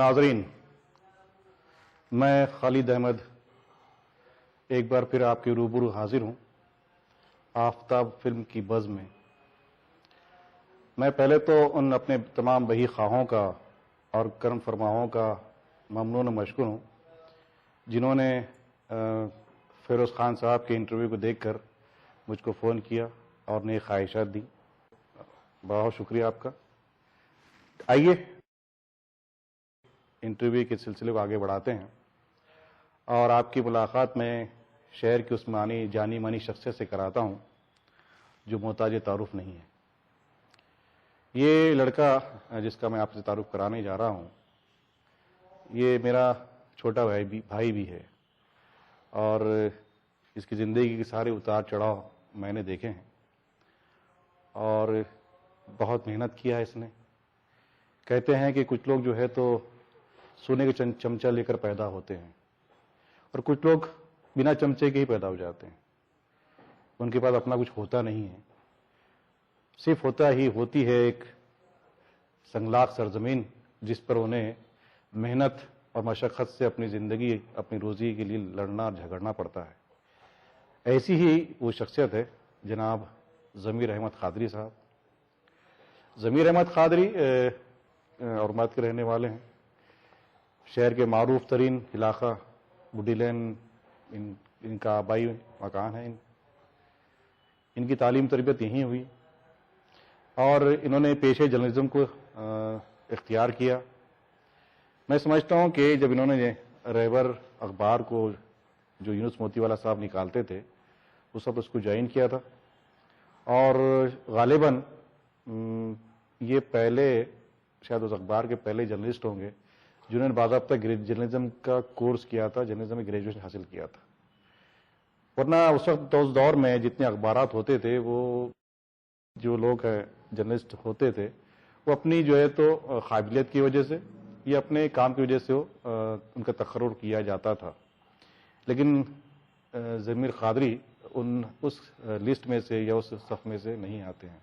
नाजरीन, मैं खालिद अहमद एक बार फिर आपके रूबरू हाजिर हूं आफताब फिल्म की बज़ में। मैं पहले तो उन अपने तमाम बही ख्वाहों का और करम फरमाओं का ममनून व मशकूर हूं जिन्होंने फ़िरोज़ खान साहब के इंटरव्यू को देखकर मुझको फ़ोन किया और नई ख्वाहिशात दी। बहुत शुक्रिया आपका। आइए इंटरव्यू के सिलसिले को आगे बढ़ाते हैं और आपकी मुलाकात में शहर की उस जानी मानी शख्सियत से कराता हूं जो मोहताज तारुफ नहीं है। ये लड़का जिसका मैं आपसे तारुफ कराने जा रहा हूं, ये मेरा छोटा भाई भी है और इसकी ज़िंदगी के सारे उतार चढ़ाव मैंने देखे हैं और बहुत मेहनत किया है इसने। कहते हैं कि कुछ लोग जो है तो सोने के चमचा लेकर पैदा होते हैं और कुछ लोग बिना चमचे के ही पैदा हो जाते हैं। उनके पास अपना कुछ होता नहीं है, सिर्फ होती है एक संगलाख सरजमीन जिस पर उन्हें मेहनत और मशक्क़त से अपनी ज़िंदगी, अपनी रोज़ी के लिए लड़ना और झगड़ना पड़ता है। ऐसी ही वो शख्सियत है जनाब ज़मीर अहमद क़ादरी साहब। ज़मीर अहमद क़ादरी औरंगाबाद के रहने वाले हैं। शहर के मारूफ तरीन इलाका बुड्डी लेन इनका आबाई मकान है। इनकी तालीम तरबियत यहीं हुई और इन्होंने पेशे जर्नलिज्म को इख्तियार किया। मैं समझता हूँ कि जब इन्होंने रहबर अखबार को जो यूनुस मोतीवाला साहब निकालते थे उस वक्त उसको ज्वाइन किया था और गालिबन ये पहले शायद उस अखबार के पहले जर्नलिस्ट होंगे जिन्होंने बाकायदा जर्नलिज्म का कोर्स किया था, जर्नलिज्म में ग्रेजुएशन हासिल किया था। वरना उस वक्त उस दौर में जितने अखबारात होते थे वो जो लोग जर्नलिस्ट होते थे वो अपनी जो है तो काबिलियत की वजह से या अपने काम की वजह से उनका तकर्रुर किया जाता था। लेकिन ज़मीर क़ादरी उस लिस्ट में से या उस सफ़ में से नहीं आते हैं।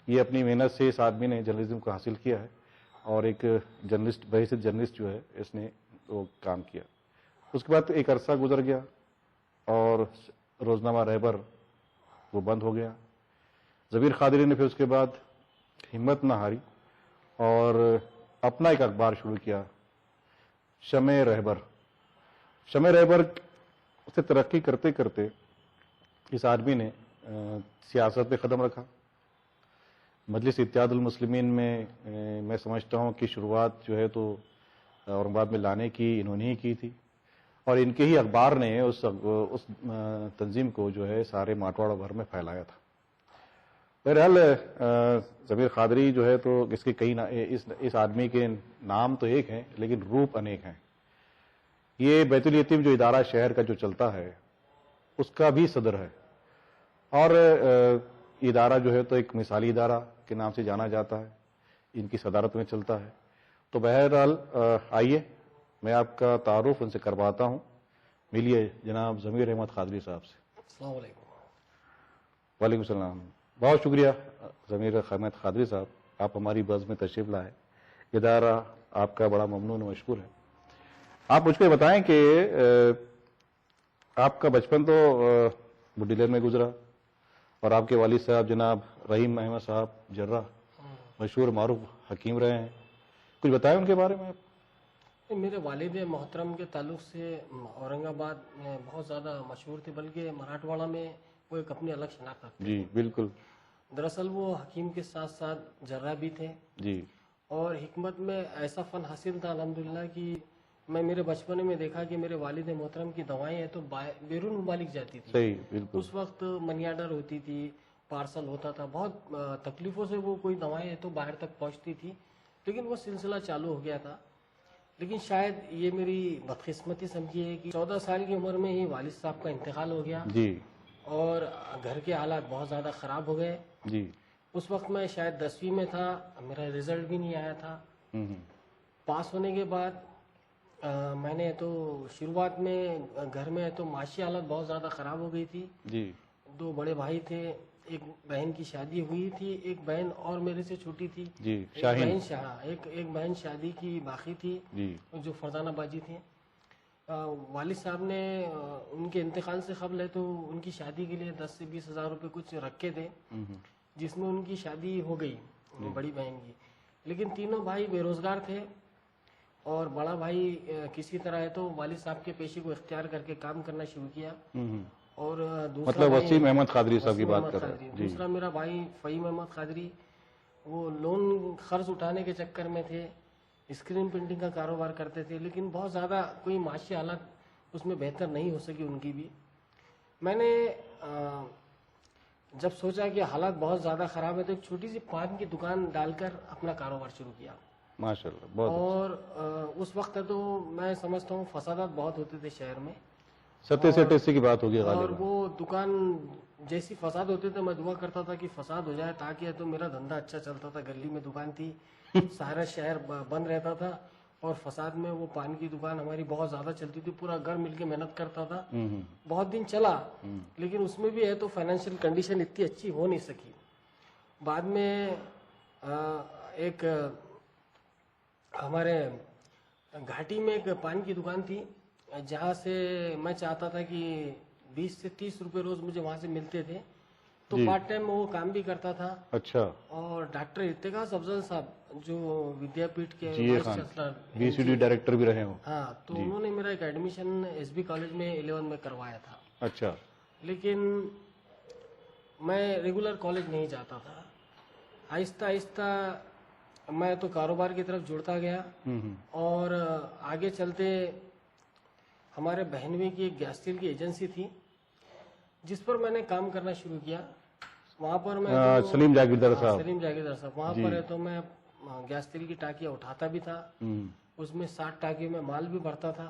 ये अपनी मेहनत से इस आदमी ने जर्नलिज्म को हासिल किया है और एक जर्नलिस्ट बहैसियत जर्नलिस्ट जो है इसने वो काम किया। उसके बाद एक अरसा गुजर गया और रोज़नामा रहबर वो बंद हो गया। ज़मीर क़ादरी ने फिर उसके बाद हिम्मत ना हारी और अपना एक अखबार शुरू किया, शमे रहबर। शमे रहबर से तरक्की करते करते इस आदमी ने सियासत पे कदम रखा। मजलिस इत्तेहादुल मुस्लिमीन में मैं समझता हूँ कि शुरुआत जो है तो औरंगाबाद में लाने की इन्होंने ही की थी और इनके ही अखबार ने उस तंजीम को जो है सारे माटवाड़ा भर में फैलाया था। बहरहाल ज़मीर क़ादरी जो है तो इसके इस आदमी के नाम तो एक हैं लेकिन रूप अनेक हैं। ये बैतुल यतीम जो इदारा शहर का जो चलता है उसका भी सदर है और इदारा जो है तो एक मिसाली इदारा के नाम से जाना जाता है, इनकी सदारत में चलता है। तो बहरहाल आइए मैं आपका तारुफ उनसे करवाता हूँ। मिलिए जनाब ज़मीर अहमद क़ादरी साहब से। अस्सलाम वालेकुम। वालेकुम सलाम। बहुत शुक्रिया ज़मीर अहमद क़ादरी साहब, आप हमारी बज़ में तशरीफ़ लाए। इदारा आपका बड़ा ममनून व मशकूर है। आप मुझको बताएं कि आपका बचपन तो बुड्डी लेन में गुजरा और आपके वालिद साहब जनाब रहीम अहमद साहब जर्रा मशहूर मारूफ हकीम रहे हैं। कुछ बताएं उनके बारे में आप। मेरे वालिद मोहतरम के ताल्लुक से औरंगाबाद में बहुत ज़्यादा मशहूर थे, बल्कि मराठवाड़ा में वो एक अपनी अलग शनाख्त रखते। जी बिल्कुल। दरअसल वो हकीम के साथ साथ जर्रा भी थे जी और हिकमत में ऐसा फ़न हासिल था अल्हम्दुलिल्लाह कि मैं मेरे बचपन में देखा कि मेरे वालिद मोहतरम की दवाएं हैं तो बैरून मुमालिक जाती थी। सही बिल्कुल। उस वक्त मनी आर्डर होती थी, पार्सल होता था, बहुत तकलीफ़ों से वो कोई दवाएं हैं तो बाहर तक पहुंचती थी, लेकिन वो सिलसिला चालू हो गया था। लेकिन शायद ये मेरी बदकिस्मती समझिए कि 14 साल की उम्र में ही वालिद साहब का इंतकाल हो गया जी और घर के हालात बहुत ज़्यादा ख़राब हो गए। जी। उस वक्त मैं शायद 10वीं में था, मेरा रिज़ल्ट भी नहीं आया था। पास होने के बाद मैंने तो शुरुआत में घर में तो माशी हालत बहुत ज़्यादा ख़राब हो गई थी। जी। 2 बड़े भाई थे, एक बहन की शादी हुई थी, एक बहन और मेरे से छोटी थी जी, एक शाहीन। बहन एक बहन शादी की बाकी थी जी। जो फरजाना बाजी थी। वालिद साहब ने उनके इंतकाल से कबल है तो उनकी शादी के लिए 10 से 20 हज़ार रुपये कुछ रखे थे, जिसमें उनकी शादी हो गई बड़ी बहन की। लेकिन तीनों भाई बेरोजगार थे और बड़ा भाई किसी तरह है तो वालिद साहब के पेशे को इख्तियार करके काम करना शुरू किया। और दूसरा मतलब भाई वसीम अहमद कादरी साहब की वसीम बात अहमद कर रहे कादरी, हैं जी। दूसरा मेरा भाई फ़हीम अहमद कादरी, वो लोन खर्च उठाने के चक्कर में थे, स्क्रीन प्रिंटिंग का कारोबार करते थे, लेकिन बहुत ज़्यादा कोई माशी हालत उसमें बेहतर नहीं हो सकी उनकी भी। मैंने जब सोचा कि हालात बहुत ज़्यादा ख़राब है तो एक छोटी सी पान की दुकान डालकर अपना कारोबार शुरू किया। माशाल्लाह, बहुत और उस वक्त तो मैं समझता हूँ फसादात बहुत होते थे शहर में, 70 की बात होगी और गालिबा। वो दुकान जैसी फसाद होते थे मैं दुआ करता था कि फसाद हो जाए ताकि तो मेरा धंधा अच्छा चलता था। गली में दुकान थी, सारा शहर बंद रहता था और फसाद में वो पान की दुकान हमारी बहुत ज़्यादा चलती थी, पूरा घर मिलके मेहनत करता था। बहुत दिन चला, लेकिन उसमें भी है तो फाइनेंशियल कंडीशन इतनी अच्छी हो नहीं सकी। बाद में एक हमारे घाटी में एक पान की दुकान थी जहाँ से मैं चाहता था कि 20 से 30 रुपए रोज मुझे वहाँ से मिलते थे, तो जी। पार्ट टाइम वो काम भी करता था। अच्छा। और डॉक्टर इत्तेखास अफजल साहब जो विद्यापीठ के जी vice Khan, chancellor, BCD director भी रहे हो। हाँ, तो उन्होंने मेरा एक एडमिशन एसबी कॉलेज में 11 में करवाया था। अच्छा। लेकिन मैं रेगुलर कॉलेज नहीं जाता था। आहिस्ता आहिस्ता मैं तो कारोबार की तरफ जुड़ता गया और आगे चलते हमारे बहनवी की एक गैस स्टील की एजेंसी थी जिस पर मैंने काम करना शुरू किया। वहाँ पर मैं सलीम जागीरदार साहब। सलीम जागीरदार साहब वहाँ पर है तो मैं गैस स्टील की टाकियाँ उठाता भी था, उसमें 60 टाकियों में माल भी भरता था,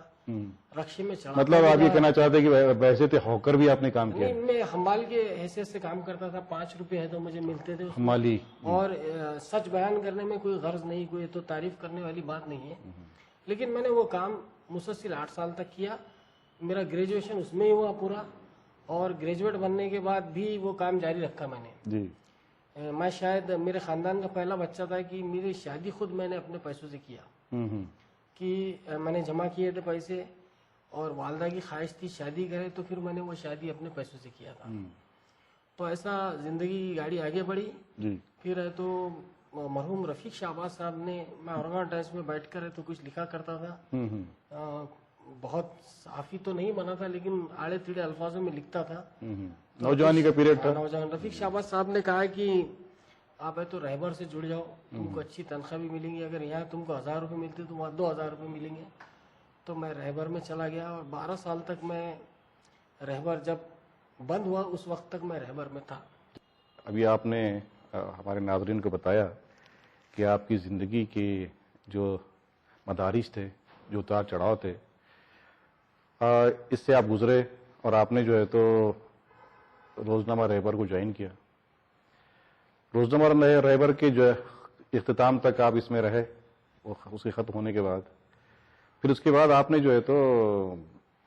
रक्शे में चढ़ा। मतलब आप ये कहना चाहते हैं कि वैसे थे हॉकर भी आपने काम किया? नहीं, मैं हमाल के हैसियत से काम करता था। 5 रुपए है तो मुझे मिलते थे उसमें। हमाली। और सच बयान करने में कोई गर्ज नहीं, कोई तो तारीफ करने वाली बात नहीं है। लेकिन मैंने वो काम मुसलसिल 8 साल तक किया। मेरा ग्रेजुएशन उसमें ही हुआ पूरा, और ग्रेजुएट बनने के बाद भी वो काम जारी रखा मैंने जी। मैं शायद मेरे खानदान का पहला बच्चा था कि मेरी शादी खुद मैंने अपने पैसों से किया, कि मैंने जमा किए थे पैसे और वालदा की ख्वाहिश थी शादी करे, तो फिर मैंने वो शादी अपने पैसों से किया था। तो ऐसा जिंदगी की गाड़ी आगे बढ़ी। जी। फिर है तो मरहूम रफीक शाहबाज साहब ने, मैं औरंगाबाद टाइम्स में बैठकर है तो कुछ लिखा करता था। बहुत साफी तो नहीं बना था लेकिन आड़े तिड़े अल्फाजों में लिखता था। नौजवानी का पीरियड था। नौजवान रफीक शाहबाज साहब ने कहा कि आप है तो रहबर से जुड़ जाओ, तुमको अच्छी तनख्वाह भी मिलेंगी। अगर यहाँ तुमको 1000 रुपये मिलते तो वहाँ 2000 रुपये मिलेंगे। तो मैं रहबर में चला गया और 12 साल तक मैं रहबर, जब बंद हुआ उस वक्त तक मैं रहबर में था। अभी आपने हमारे नाज़रीन को बताया कि आपकी ज़िंदगी के जो मदारिज थे, जो उतार चढ़ाव थे, इससे आप गुजरे और आपने जो है तो रोज़नामा रहबर को ज्वाइन किया। रोज़नामा रहबर के जो इख्तिताम तक आप इसमें रहे, उसके ख़त्म होने के बाद फिर उसके बाद आपने जो है तो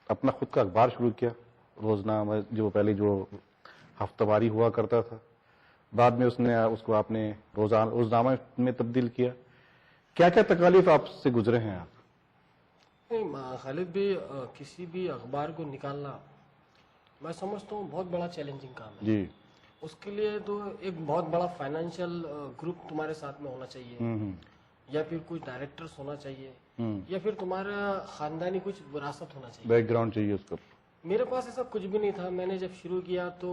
अपना खुद का अखबार शुरू किया, रोज़नामा, जो पहले जो हफ्तावारी हुआ करता था, बाद में उसको आपने रोज़नामा में तब्दील किया। क्या क्या तकालीफ आपसे गुजरे हैं आप? नहीं खालिद भी, किसी भी अखबार को निकालना मैं समझता हूँ बहुत बड़ा चैलेंजिंग काम है जी। उसके लिए तो एक बहुत बड़ा फाइनेंशियल ग्रुप तुम्हारे साथ में होना चाहिए, या फिर कुछ डायरेक्टर्स होना चाहिए, या फिर तुम्हारा खानदानी कुछ विरासत होना चाहिए, बैकग्राउंड चाहिए उसका। मेरे पास ऐसा कुछ भी नहीं था। मैंने जब शुरू किया तो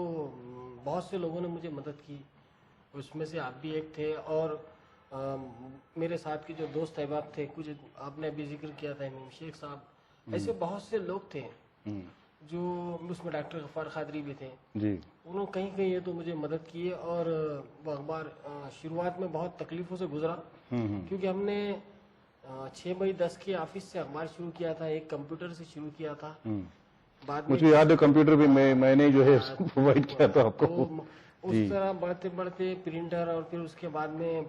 बहुत से लोगों ने मुझे मदद की, उसमें से आप भी एक थे। और मेरे साथ के जो दोस्त अहबाब थे, कुछ आपने अभी जिक्र किया था इमाम शेख साहब, ऐसे बहुत से लोग थे जो, उसमें डॉक्टर गफ्फार कादरी भी थे जी। उन्होंने कहीं कहीं ये तो मुझे मदद किए। और वो अखबार शुरुआत में बहुत तकलीफों से गुजरा, क्योंकि हमने 6x10 के ऑफिस से अखबार शुरू किया था, एक कंप्यूटर से शुरू किया था। बाद में मुझे याद है कंप्यूटर भी मैंने जो है प्रोवाइड किया था आपको। तो उस तरह बढ़ते बढ़ते प्रिंटर, और फिर उसके बाद में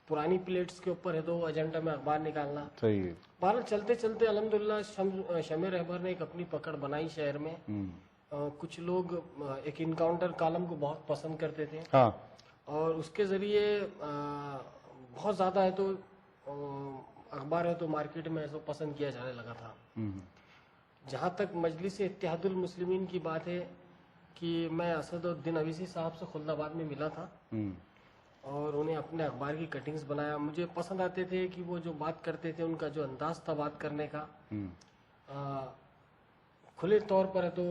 पुरानी प्लेट्स के ऊपर है तो एजेंडा में अखबार निकालना। सही है। बहरहाल चलते चलते अल्हम्दुलिल्लाह शमे रहबर ने एक अपनी पकड़ बनाई शहर में। कुछ लोग एक इनकाउंटर कॉलम को बहुत पसंद करते थे हाँ। और उसके ज़रिए बहुत ज़्यादा है तो अखबार है तो मार्केट में ऐसा पसंद किया जाने लगा था। जहाँ तक मजलिस इत्तेहादुल मुस्लिमीन की बात है कि मैं असदुद्दीन अवीसी साहब से खुलदाबाद में मिला था और उन्हें अपने अखबार की कटिंग्स बनाया। मुझे पसंद आते थे कि वो जो बात करते थे, उनका जो अंदाज था बात करने का, खुले तौर पर है तो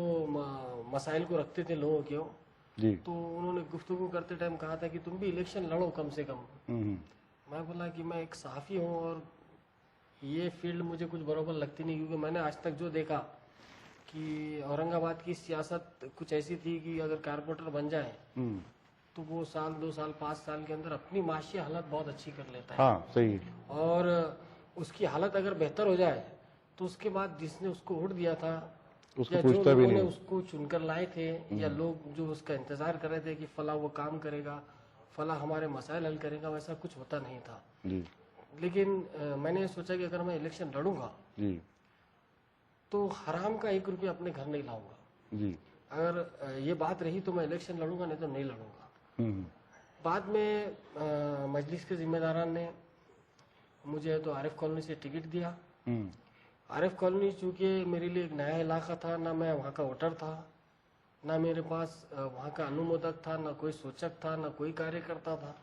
मसाइल को रखते थे लोगों के जी। तो उन्होंने गुफ्तगू करते टाइम कहा था कि तुम भी इलेक्शन लड़ो कम से कम। मैं बोला कि मैं एक सहाफ़ी हूँ और ये फील्ड मुझे कुछ बराबर लगती नहीं, क्योंकि मैंने आज तक जो देखा कि औरंगाबाद की सियासत कुछ ऐसी थी कि अगर कारपोरेटर बन जाए तो वो साल 2 साल 5 साल के अंदर अपनी माशी हालत बहुत अच्छी कर लेता है। हाँ, सही। और उसकी हालत अगर बेहतर हो जाए तो उसके बाद जिसने उसको वोट दिया था उसको या जो पूछता भी लोगों ने नहीं। उसको चुनकर लाए थे या लोग जो उसका इंतजार कर रहे थे कि फला वो काम करेगा, फला हमारे मसाइल हल करेगा, वैसा कुछ होता नहीं था। जी। लेकिन मैंने सोचा कि अगर मैं इलेक्शन लड़ूंगा जी। तो हराम का 1 रुपया अपने घर नहीं लाऊंगा। जी। अगर ये बात रही तो मैं इलेक्शन लड़ूंगा, नहीं तो नहीं लड़ूंगा। बाद में मजलिस के जिम्मेदारान ने मुझे तो आरिफ कॉलोनी से टिकट दिया। आरिफ कॉलोनी चूँकि मेरे लिए एक नया इलाका था, ना मैं वहाँ का वोटर था, ना मेरे पास वहाँ का अनुमोदक था, ना कोई सूचक था, ना कोई कार्यकर्ता था।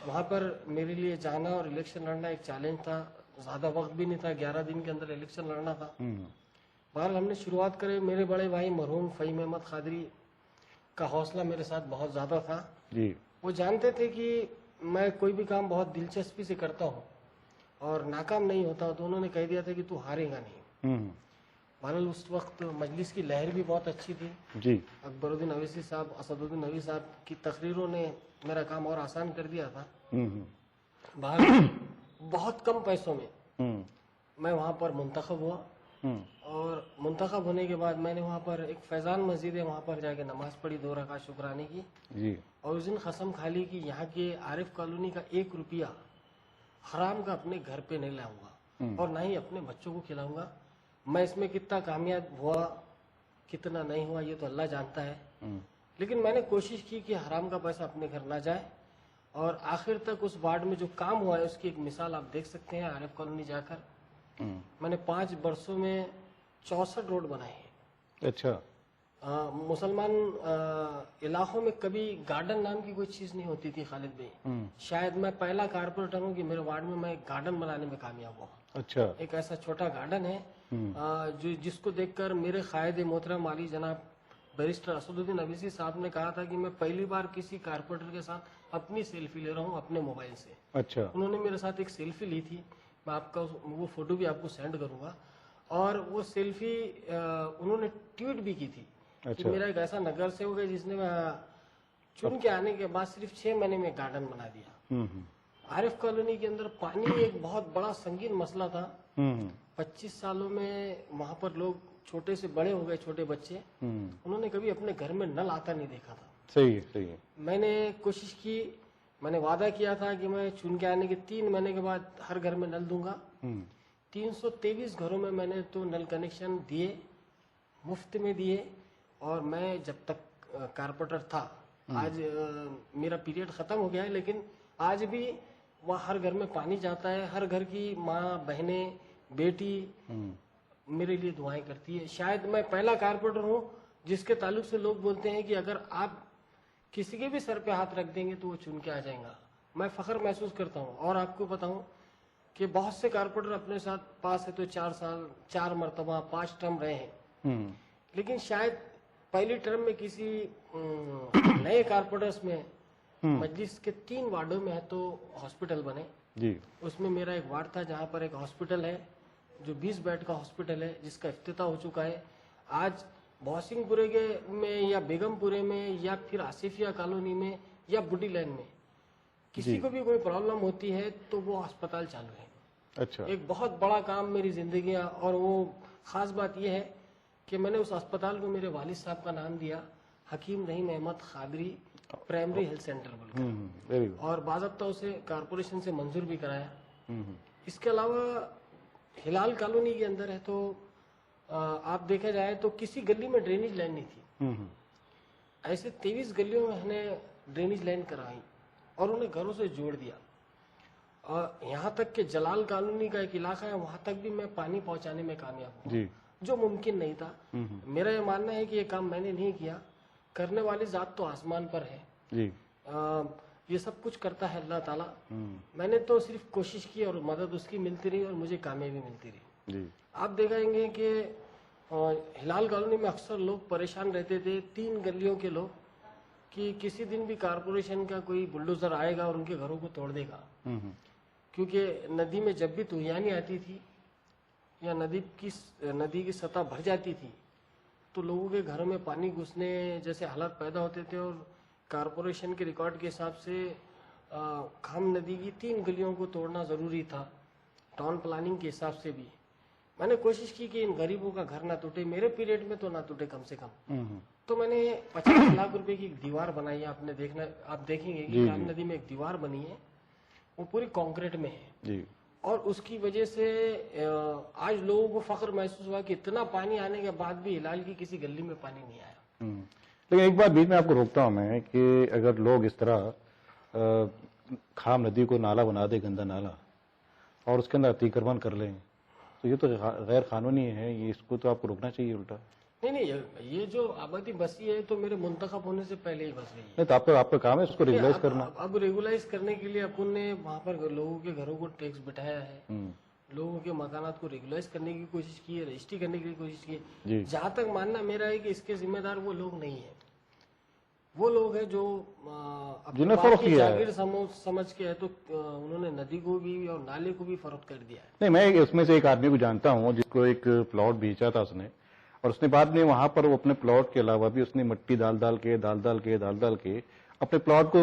वहाँ पर मेरे लिए जाना और इलेक्शन लड़ना एक चैलेंज था। ज़्यादा वक्त भी नहीं था, 11 दिन के अंदर इलेक्शन लड़ना था। बहरहाल हमने शुरुआत करे। मेरे बड़े भाई मरहूम फ़हीम अहमद कादरी का हौसला मेरे साथ बहुत ज़्यादा था जी। वो जानते थे कि मैं कोई भी काम बहुत दिलचस्पी से करता हूँ और नाकाम नहीं होता, तो उन्होंने कह दिया था कि तू हारेगा नहीं। बहरहाल उस वक्त मजलिस की लहर भी बहुत अच्छी थी जी। अकबरुद्दीन अवैसी साहब, असदुद्दीन अवैसी साहब की तकरीरों ने मेरा काम और आसान कर दिया था। बहरहाल बहुत कम पैसों में मैं वहाँ पर मुंतखब हुआ और मुंतखब होने के बाद मैंने वहाँ पर एक फैज़ान मस्जिद है, वहाँ पर जाके नमाज पढ़ी 2 रकात शुक्राने की जी। और उस दिन कसम खा ली कि यहाँ के आरिफ कॉलोनी का 1 रुपया हराम का अपने घर पे नहीं लाऊंगा और ना ही अपने बच्चों को खिलाऊंगा। मैं इसमें कितना कामयाब हुआ कितना नहीं हुआ ये तो अल्लाह जानता है, लेकिन मैंने कोशिश की कि हराम का पैसा अपने घर ना जाए और आखिर तक उस वार्ड में जो काम हुआ है उसकी एक मिसाल आप देख सकते हैं। आरिफ कॉलोनी जाकर मैंने 5 वर्षों में 64 रोड बनाए हैं। अच्छा। मुसलमान इलाकों में कभी गार्डन नाम की कोई चीज नहीं होती थी खालिद भाई। शायद मैं पहला कारपोरेटर हूँ कि मेरे वार्ड में मैं गार्डन बनाने में कामयाब हुआ। अच्छा। एक ऐसा छोटा गार्डन है जो जिसको देखकर मेरे कायद मोहतरम वाली जनाब बैरिस्टर असदुद्दीन अवीसी साहब ने कहा था कि मैं पहली बार किसी कारपोरेटर के साथ अपनी सेल्फी ले रहा हूँ अपने मोबाइल से। अच्छा। उन्होंने मेरे साथ एक सेल्फी ली थी, मैं आपका वो फोटो भी आपको सेंड करूंगा और वो सेल्फी उन्होंने ट्वीट भी की थी। अच्छा। कि मेरा एक ऐसा नगर सेवक है जिसने चुन के आने के बाद सिर्फ 6 महीने में गार्डन बना दिया। आरिफ कॉलोनी के अंदर पानी एक बहुत बड़ा संगीन मसला था। 25 सालों में वहाँ पर लोग छोटे से बड़े हो गए, छोटे बच्चे, उन्होंने कभी अपने घर में नल आता नहीं देखा था। सही है, सही है। मैंने कोशिश की, मैंने वादा किया था कि मैं चुन के आने के 3 महीने के बाद हर घर में नल दूंगा। 323 घरों में मैंने तो नल कनेक्शन दिए, मुफ्त में दिए। और मैं जब तक कारपोरेटर था, आज मेरा पीरियड खत्म हो गया है, लेकिन आज भी वहाँ हर घर में पानी जाता है। हर घर की माँ बहनें बेटी मेरे लिए दुआएं करती है। शायद मैं पहला कारपोरेटर हूँ जिसके ताल्लुक से लोग बोलते हैं कि अगर आप किसी के भी सर पे हाथ रख देंगे तो वो चुन के आ जाएगा। मैं फख्र महसूस करता हूँ। और आपको बताऊँ कि बहुत से कारपोरेटर अपने साथ पास है तो 4 साल 4 मरतबा 5 टर्म रहे हैं, लेकिन शायद पहली टर्म में किसी नए कारपोरेटर्स में मजलिस के 3 वार्डों में है तो हॉस्पिटल बने जी। उसमें मेरा एक वार्ड था जहाँ पर एक हॉस्पिटल है जो 20 बेड का हॉस्पिटल है जिसका इफ्तिताह हो चुका है। आज बॉसिंगपुरे के में या बेगमपुरे में या फिर आसिफिया कॉलोनी में या बुड्डी लाइन में किसी को भी कोई प्रॉब्लम होती है तो वो अस्पताल चालू है। अच्छा। एक बहुत बड़ा काम मेरी जिंदगी है। और वो खास बात यह है कि मैंने उस अस्पताल को मेरे वालिद साहब का नाम दिया, हकीम रहीम Ahmad Qadri primary health centre बोलकर, और बाज़ाब्ता उसे कारपोरेशन से मंजूर भी कराया। इसके अलावा हिलाल कॉलोनी के अंदर है तो आप देखा जाए तो किसी गली में ड्रेनेज लाइन नहीं थी। ऐसे 23 गलियों में हमने ड्रेनेज लाइन कराई और उन्हें घरों से जोड़ दिया। और यहाँ तक कि जलाल कॉलोनी का एक इलाका है, वहां तक भी मैं पानी पहुंचाने में कामयाब हुआ, जो मुमकिन नहीं था। मेरा ये मानना है कि ये काम मैंने नहीं किया, करने वाली जात तो आसमान पर है जी। ये सब कुछ करता है अल्लाह ताला। मैंने तो सिर्फ कोशिश की और मदद उसकी मिलती रही और मुझे कामयाबी मिलती रही जी। आप देखेंगे कि हिलाल कॉलोनी में अक्सर लोग परेशान रहते थे, 3 गलियों के लोग, कि किसी दिन भी कारपोरेशन का कोई बुलडोजर आएगा और उनके घरों को तोड़ देगा। क्योंकि नदी में जब भी तूफानी आती थी या नदी की सतह भर जाती थी तो लोगों के घरों में पानी घुसने जैसे हालात पैदा होते थे। और कारपोरेशन के रिकॉर्ड के हिसाब से खाम नदी की 3 गलियों को तोड़ना ज़रूरी था, टाउन प्लानिंग के हिसाब से भी। मैंने कोशिश की कि इन गरीबों का घर ना टूटे, मेरे पीरियड में तो ना टूटे कम से कम। तो मैंने 50 लाख रुपए की एक दीवार बनाई है। आपने देखना, आप देखेंगे कि खाम नदी में एक दीवार बनी है, वो पूरी कंक्रीट में है जी। और उसकी वजह से आज लोगों को फख्र महसूस हुआ कि इतना पानी आने के बाद भी हिलाल की किसी गली में पानी नहीं आया। लेकिन एक बात बीच में आपको रोकता हूं मैं कि अगर लोग इस तरह खाम नदी को नाला बना दे, गंदा नाला, और उसके अंदर अतिक्रमण कर लें, तो ये तो गैर कानूनी है, ये इसको तो आपको रोकना चाहिए उल्टा। नहीं, ये जो आबादी बसी है तो मेरे मुंतखब होने से पहले ही बस रही है। नहीं तो आपका काम है उसको रेगुलाइज करना। अब रेगुलाइज करने के लिए अपन ने वहाँ पर लोगों के घरों को टैक्स बिठाया है, लोगों के मकानात को रेगुलाइज करने की कोशिश की है, रजिस्ट्री करने की कोशिश की है। जहाँ तक मानना मेरा है कि इसके जिम्मेदार वो लोग नहीं है, वो लोग हैं जो जागीर समझ के है, तो उन्होंने नदी को भी और नाले को भी फरोख्त कर दिया है। नहीं, मैं उसमें से एक आदमी को जानता हूँ जिसको एक प्लॉट बेचा था उसने, और उसने बाद में वहां पर वो अपने प्लॉट के अलावा भी उसने मिट्टी डाल डाल के अपने प्लॉट को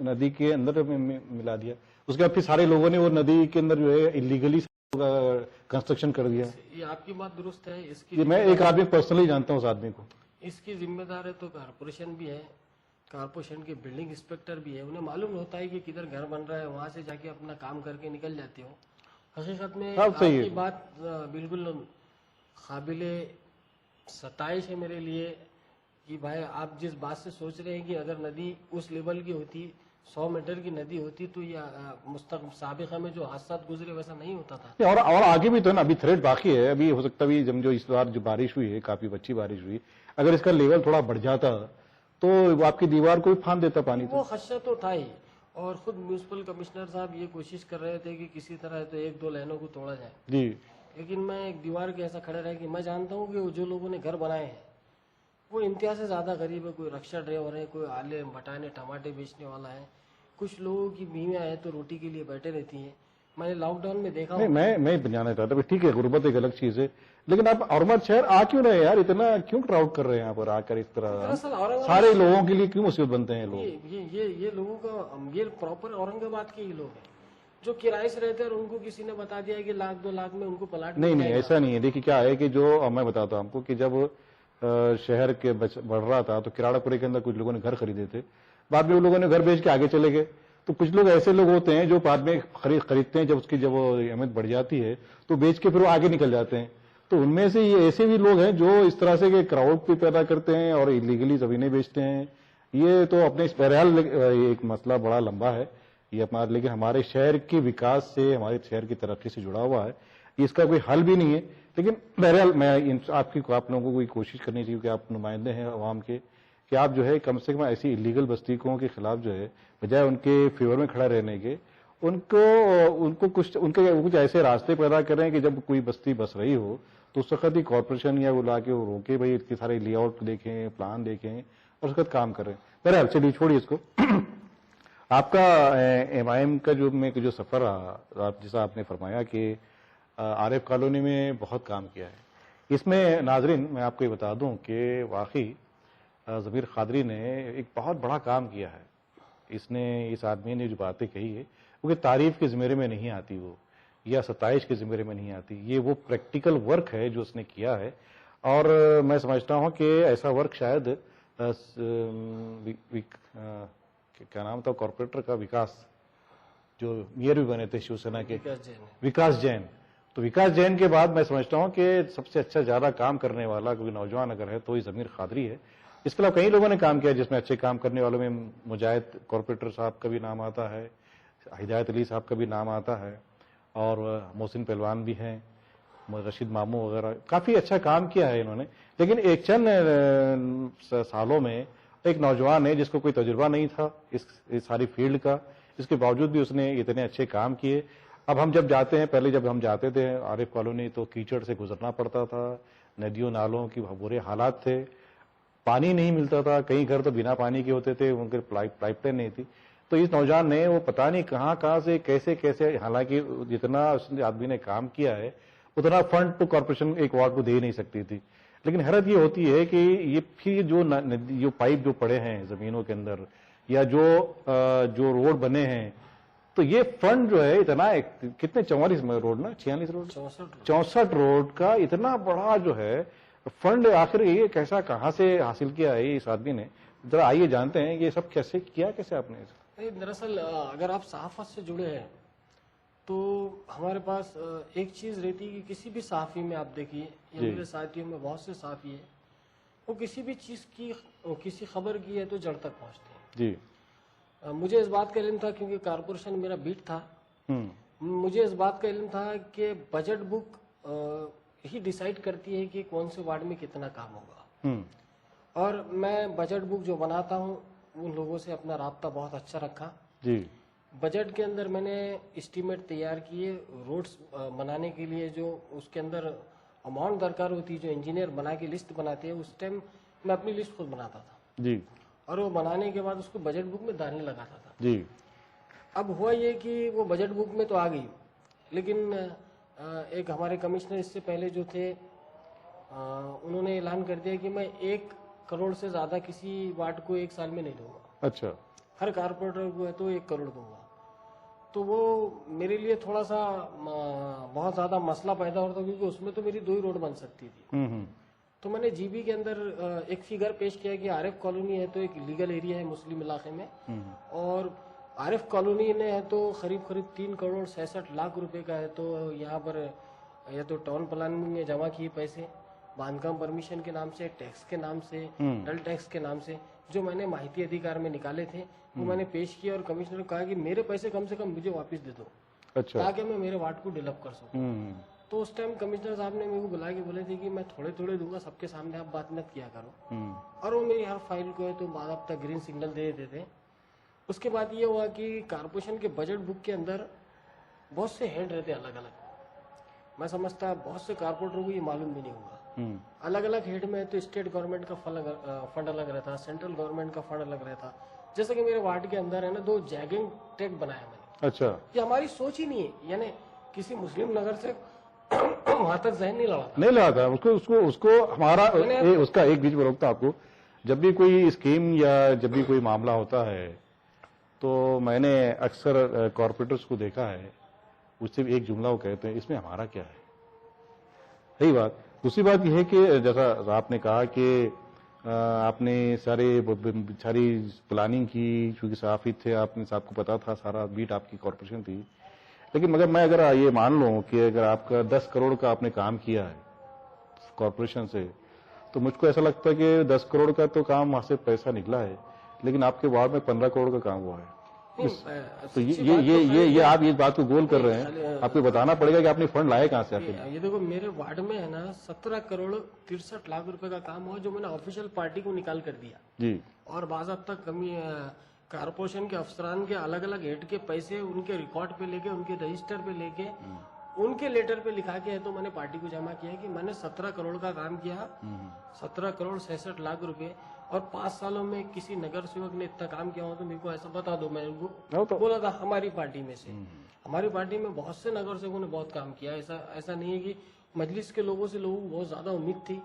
नदी के अंदर मिला दिया। उसके बाद फिर सारे लोगों ने वो नदी के अंदर जो है इलीगली कंस्ट्रक्शन कर दिया। ये आपकी बात दुरुस्त है। इसकी मैं एक आदमी पर्सनली जानता हूँ उस आदमी को। इसकी जिम्मेदार है तो कारपोरेशन भी है, कारपोरेशन के बिल्डिंग इंस्पेक्टर भी है। उन्हें मालूम होता है कि किधर घर बन रहा है, वहां से जाके अपना काम करके निकल जाते हो। हकीकत में आपकी बात बिल्कुल काबिले सताइश है मेरे लिए कि भाई आप जिस बात से सोच रहे हैं कि अगर नदी उस लेवल की होती, 100 मीटर की नदी होती, तो ये साबिक़ा में जो हादसा गुजरे वैसा नहीं होता था। और आगे भी तो ना, अभी थ्रेड बाकी है। अभी हो सकता है जो इस बार जो बारिश हुई है, काफी अच्छी बारिश हुई, अगर इसका लेवल थोड़ा बढ़ जाता तो आपकी दीवार को भी फांद देता पानी। वो खदशा तो था ही, और खुद म्यूनिसिपल कमिश्नर साहब ये कोशिश कर रहे थे कि किसी तरह तो 1-2 लाइनों को तोड़ा जाए जी। लेकिन मैं एक दीवार के ऐसा खड़े रहे कि मैं जानता हूँ कि जो लोगों ने घर बनाए हैं वो इंतहा से ज्यादा गरीब है। कोई रक्षा ड्राइवर है, कोई आले बटाने टमाटे बेचने वाला है, कुछ लोगों की बीवियां हैं तो रोटी के लिए बैठे रहती हैं। मैंने लॉकडाउन में देखा। मैं बनाना चाहता हूँ, ठीक है, गुर्बत एक अलग चीज है, लेकिन आप औरंगाबाद शहर आ क्यों रहे यार, इतना क्यों क्राउड कर रहे हैं यहाँ पर आकर इस तरह? सारे लोगों के लिए क्यों मुसीबत बनते हैं लोग? ये लोगों का, ये प्रॉपर औरंगाबाद के ही लोग हैं जो किराए से रहते हैं और उनको किसी ने बता दिया कि 1-2 लाख में उनको प्लाट। नहीं, ऐसा नहीं है। देखिए क्या है कि जो मैं बताता हूँ आपको कि जब शहर के बढ़ रहा था तो किराड़ापुरे के अंदर कुछ लोगों ने घर खरीदे थे, बाद में उन लोगों ने घर बेच के आगे चले गए। तो कुछ लोग ऐसे लोग होते हैं जो बाद में खरीदते हैं, जब अहमियत बढ़ जाती है तो बेच के फिर वो आगे निकल जाते हैं। तो उनमें से ये ऐसे भी लोग हैं जो इस तरह से क्राउड भी पैदा करते हैं और इलीगली जमीनें बेचते हैं। ये तो अपने बहरहाल एक मसला बड़ा लंबा है ये अपना, लेकिन हमारे शहर के विकास से, हमारे शहर की तरक्की से जुड़ा हुआ है, इसका कोई हल भी नहीं है। लेकिन बहरहाल मैं आप लोगों को कोई कोशिश करनी चाहिए कि आप नुमाइंदे हैं अवाम के, कि आप जो है कम से कम ऐसी इलीगल बस्तियों के खिलाफ जो है, बजाय उनके फेवर में खड़ा रहने के, उनको कुछ ऐसे रास्ते पैदा करें कि जब कोई बस्ती बस रही हो तो उस वक्त ही कॉर्पोरेशन या वो लाके वो रोके, भाई इसके सारे लेआउट देखें, प्लान देखें और उस वक्त काम करें। बहरहाल चलिए छोड़िए इसको। आपका MIM का जो सफर रहा, जैसा आपने फरमाया कि आरिफ कॉलोनी में बहुत काम किया है, इसमें नाजरीन मैं आपको ये बता दूं कि वाकई ज़मीर कादरी ने एक बहुत बड़ा काम किया है। इस आदमी ने जो बातें कही है वो तारीफ के ज़िम्मेरे में नहीं आती, वो या सताइश के ज़िम्मेरे में नहीं आती, ये वो प्रैक्टिकल वर्क है जो उसने किया है। और मैं समझता हूँ कि ऐसा वर्क शायद क्या नाम था कॉर्पोरेटर का, विकास, जो मेयर भी बने थे शिवसेना के, विकास जैन, तो विकास जैन के बाद मैं समझता हूं कि सबसे अच्छा ज्यादा काम करने वाला कोई नौजवान अगर है तो ये जमीर कादरी है। इसके अलावा कई लोगों ने काम किया जिसमें अच्छे काम करने वालों में मुजाहिद कॉर्पोरेटर साहब का भी नाम आता है, हिदायत अली साहब का भी नाम आता है, और मोहसिन पहलवान भी हैं, रशीद मामू वगैरह, काफी अच्छा काम किया है इन्होंने। लेकिन एक चंद सालों में एक नौजवान है जिसको कोई तजुर्बा नहीं था इस सारी फील्ड का, इसके बावजूद भी उसने इतने अच्छे काम किए। अब हम जब जाते हैं, पहले जब हम जाते थे आरिफ कॉलोनी तो कीचड़ से गुजरना पड़ता था, नदियों नालों की बुरे हालात थे, पानी नहीं मिलता था, कई घर तो बिना पानी के होते थे, उनके पाइपलाइन नहीं थी। तो इस नौजवान ने वो पता नहीं कहां से कैसे कैसे, हालांकि जितना उस आदमी ने काम किया है उतना फंड तो कॉर्पोरेशन एक वार्ड को दे ही नहीं सकती थी। लेकिन हैरत ये होती है कि ये फिर जो पाइप जो पड़े हैं जमीनों के अंदर, या जो रोड बने हैं, तो ये फंड जो है इतना कितने 44 रोड ना 46 रोड 64 रोड का इतना बड़ा जो है फंड, आखिर ये कैसा कहां से हासिल किया है इस आदमी ने? जरा आइए जानते हैं ये सब कैसे किया, कैसे आपने। दरअसल अगर आप सहाफत से जुड़े हैं तो हमारे पास एक चीज रहती है कि किसी भी सहाफी में आप देखिए, या मेरे साथियों में बहुत से सहाफी है, वो किसी भी चीज की, किसी खबर की है तो जड़ तक पहुंचते हैं जी। मुझे इस बात का इल्म था क्योंकि कारपोरेशन मेरा बीट था, मुझे इस बात का इल्म था कि बजट बुक ही डिसाइड करती है कि कौन से वार्ड में कितना काम होगा, और मैं बजट बुक जो बनाता हूँ उन लोगों से अपना राब्ता बहुत अच्छा रखा जी। बजट के अंदर मैंने एस्टीमेट तैयार किए रोड्स बनाने के लिए, जो उसके अंदर अमाउंट दरकार होती है, जो इंजीनियर बना के लिस्ट बनाते हैं, उस टाइम मैं अपनी लिस्ट खुद बनाता था जी, और वो बनाने के बाद उसको बजट बुक में दाने लगाता था जी। अब हुआ ये कि वो बजट बुक में तो आ गई, लेकिन एक हमारे कमिश्नर इससे पहले जो थे उन्होंने ऐलान कर दिया कि मैं 1 करोड़ से ज्यादा किसी वार्ड को 1 साल में नहीं दूंगा। अच्छा। हर कारपोरेटर को है तो 1 करोड़ दूंगा। तो वो मेरे लिए थोड़ा सा बहुत ज्यादा मसला पैदा होता क्योंकि उसमें तो मेरी 2 ही रोड बन सकती थी। तो मैंने जीबी के अंदर एक फिगर पेश किया कि आरिफ कॉलोनी है तो एक लीगल एरिया है मुस्लिम इलाके में, और आरिफ कॉलोनी ने है तो करीब 3 करोड़ 66 लाख रुपए का है, तो यहाँ पर या तो टाउन प्लानिंग में जमा किए पैसे, बांधकाम परमिशन के नाम से, टैक्स के नाम से, डल टैक्स के नाम से, जो मैंने माहिती अधिकार में निकाले थे वो मैंने पेश किया, और कमिश्नर ने कहा कि मेरे पैसे कम से कम मुझे वापस दे दो, अच्छा, ताकि मैं मेरे वार्ड को डेवलप कर सकूं। तो उस टाइम कमिश्नर साहब ने मेरे को बुला के बोले थे कि मैं थोड़े थोड़े दूंगा, सबके सामने आप बात मत किया करो, और वो मेरी हर फाइल को है तो बाद अब तक ग्रीन सिग्नल दे देते थे। उसके बाद ये हुआ कि कारपोरेशन के बजट बुक के अंदर बहुत से हेड रहते अलग अलग, मैं समझता बहुत से कारपोरेटर को ये मालूम भी नहीं होगा। अलग अलग हेड में तो स्टेट गवर्नमेंट का फंड अलग रहता, सेंट्रल गवर्नमेंट का फंड अलग रहता। जैसे कि मेरे वार्ड के अंदर है ना 2 जैगिंग ट्रैक बनाया मैंने। अच्छा। ये हमारी सोच ही नहीं है, यानी किसी मुस्लिम नगर से वहां तक जहन नहीं लगा था उसको हमारा उसका एक बीच में रोकता आपको, जब भी कोई स्कीम या जब भी कोई मामला होता है तो मैंने अक्सर कॉर्पोरेटर्स को देखा है, उससे एक जुमला वो कहते हैं इसमें हमारा क्या है। सही बात। दूसरी बात यह है कि जैसा आपने कहा कि आपने सारी प्लानिंग की, क्योंकि सहाफी थे, आपने साहब को पता था, सारा बीट आपकी कॉर्पोरेशन थी। लेकिन मगर मैं अगर ये मान लूं कि अगर आपका 10 करोड़ का आपने काम किया है कॉर्पोरेशन से, तो मुझको ऐसा लगता है कि 10 करोड़ का तो काम वहां से पैसा निकला है, लेकिन आपके वार्ड में 15 करोड़ का काम हुआ है। तो ये आप इस बात को गोल कर रहे हैं, आपको बताना पड़ेगा कि आपने फंड लाए कहां से आखिर। ये देखो मेरे वार्ड में है ना 17 करोड़ 63 लाख रुपए का काम हुआ, जो मैंने ऑफिशियल पार्टी को निकाल कर दिया जी, और बाज़ाब्ता कमी कारपोरेशन के अफसरान के अलग अलग हेड के पैसे उनके रिकॉर्ड पे लेके, उनके रजिस्टर पे लेके, उनके लेटर पे लिखा के है तो मैंने पार्टी को जमा किया कि मैंने 17 करोड़ का काम किया, 17 करोड़ 66 लाख रुपए, और 5 सालों में किसी नगर सेवक ने इतना काम किया हो तो मेरे को ऐसा बता दो। मैं उनको तो बोला था हमारी पार्टी में से, हमारी पार्टी में बहुत से नगर सेवकों ने बहुत काम किया। ऐसा नहीं है कि मजलिस के लोगों को बहुत ज्यादा उम्मीद थी,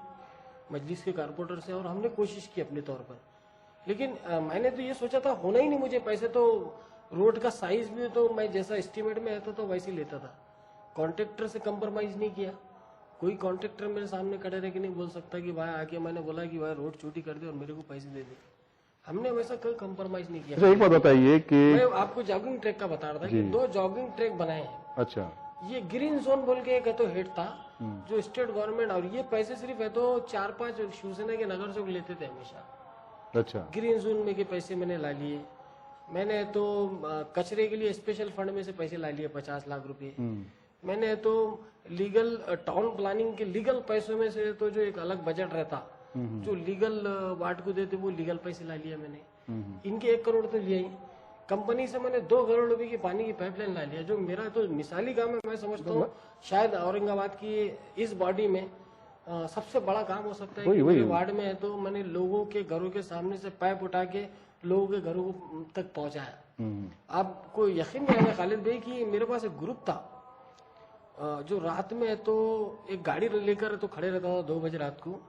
मजलिस के कारपोरेटर से, और हमने कोशिश की अपने तौर पर। लेकिन मैंने तो ये सोचा था होना ही नहीं मुझे पैसे, तो रोड का साइज भी तो मैं जैसा एस्टीमेट में आता तो वैसे ही लेता था, कॉन्ट्रैक्टर से कंप्रोमाइज नहीं किया। कोई कॉन्ट्रैक्टर मेरे सामने खड़े रह के नहीं बोल सकता कि भाई आके मैंने बोला कि भाई रोड छोटी कर दे और मेरे को पैसे दे दे, हमने वैसा कोई कंप्रोमाइज नहीं किया। एक बात बताइए कि मैं आपको जॉगिंग ट्रैक का बता रहा था कि 2 जॉगिंग ट्रैक बनाए हैं। अच्छा। ये ग्रीन जोन बोल के एक है तो हेड था जो स्टेट गवर्नमेंट, और ये पैसे सिर्फ है तो 4-5 शिवसेना के नगर सेवक लेते थे हमेशा। अच्छा। ग्रीन जोन में के पैसे मैंने ला लिए। मैंने तो कचरे के लिए स्पेशल फंड में से पैसे ला लिए 50 लाख रुपए। मैंने तो लीगल टाउन प्लानिंग के लीगल पैसों में से तो जो एक अलग बजट रहता जो लीगल वार्ड को देते वो लीगल पैसे ला लिया मैंने। इनके 1 करोड़ तो लिया ही। कंपनी से मैंने 2 करोड़ रुपए की पानी की पाइपलाइन ला लिया, जो मेरा तो मिसाली काम है। मैं समझता हूँ शायद औरंगाबाद की इस बॉडी में सबसे बड़ा काम हो सकता है कि मेरे वार्ड में है तो मैंने लोगों के घरों के सामने से पाइप उठा के लोगों के घरों तक पहुंचाया। आपको यकीन नहीं आएगा खालिद भाई कि मेरे पास एक ग्रुप था जो रात में है तो एक गाड़ी लेकर तो खड़े रहता था 2 बजे रात को,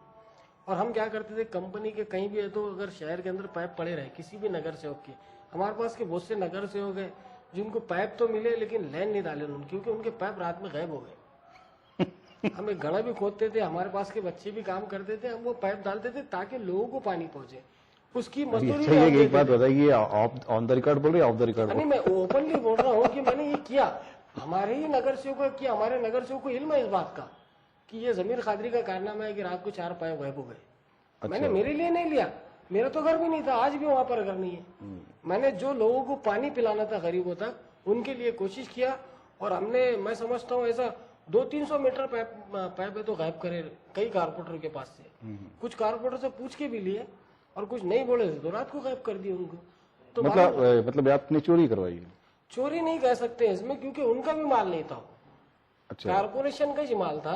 और हम क्या करते थे कंपनी के कहीं भी है तो अगर शहर के अंदर पाइप पड़े रहे किसी भी नगर सेवक के, हमारे पास के बहुत से नगर सेवक है जिनको पाइप तो मिले लेकिन लाइन नहीं डाले उन्होंने, क्योंकि उनके पाइप रात में गायब हो गए। हम एक घड़ा भी खोदते थे, हमारे पास के बच्चे भी काम करते थे, हम वो पाइप डालते थे ताकि लोगों को पानी पहुंचे। उसकी मजदूरी भी एक बात बताइए, ऑन द रिकॉर्ड बोल रहे ऑफ द रिकॉर्ड? नहीं, मैं ओपनली बोल रहा हूँ कि मैंने ये किया। हमारे ही नगर सेवक की हमारे नगर सेवक को इल्म है इस बात का कि ये जमीर खादरी का कारनामा है कि रात को 4 पाइप गायब हो गए। अच्छा। मैंने मेरे लिए नहीं लिया, मेरा तो घर भी नहीं था, आज भी वहां पर घर नहीं है। मैंने जो लोगों को पानी पिलाना था गरीबों तक उनके लिए कोशिश किया, और हमने मैं समझता हूँ ऐसा 200-300 मीटर पाइप है तो गायब करे कई कारपोरेटर के पास से। कुछ कारपोरेटर से पूछ के भी लिए और कुछ नहीं बोले थे तो रात को गायब कर दिए उनको। तो मतलब आपने चोरी करवाई? चोरी नहीं कह सकते इसमें, क्योंकि उनका भी माल नहीं था। अच्छा। कारपोरेशन का ही माल था।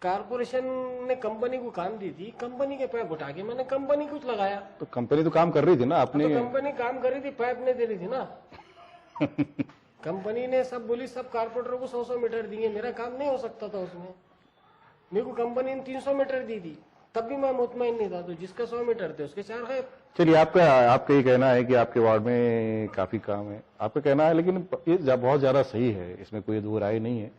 कारपोरेशन ने कंपनी को काम दी थी, कंपनी के पाइप उठा के मैंने कंपनी कुछ लगाया। तो कंपनी तो काम कर रही थी ना, आपने? तो कंपनी काम कर रही थी, पाइप नहीं दे रही थी ना। कंपनी ने सब बोली सब कारपोरेटर को 100-100 मीटर दिए, मेरा काम नहीं हो सकता था उसमें। मेरे को कंपनी ने 300 मीटर दी थी, तब भी मैं मुतमईन नहीं था। तो जिसका 100 मीटर थे उसके 4 गायब। चलिए, आपका ये कहना है कि आपके वार्ड में काफी काम है, आपका कहना है, लेकिन ये बहुत ज्यादा सही है, इसमें कोई दो राय नहीं है।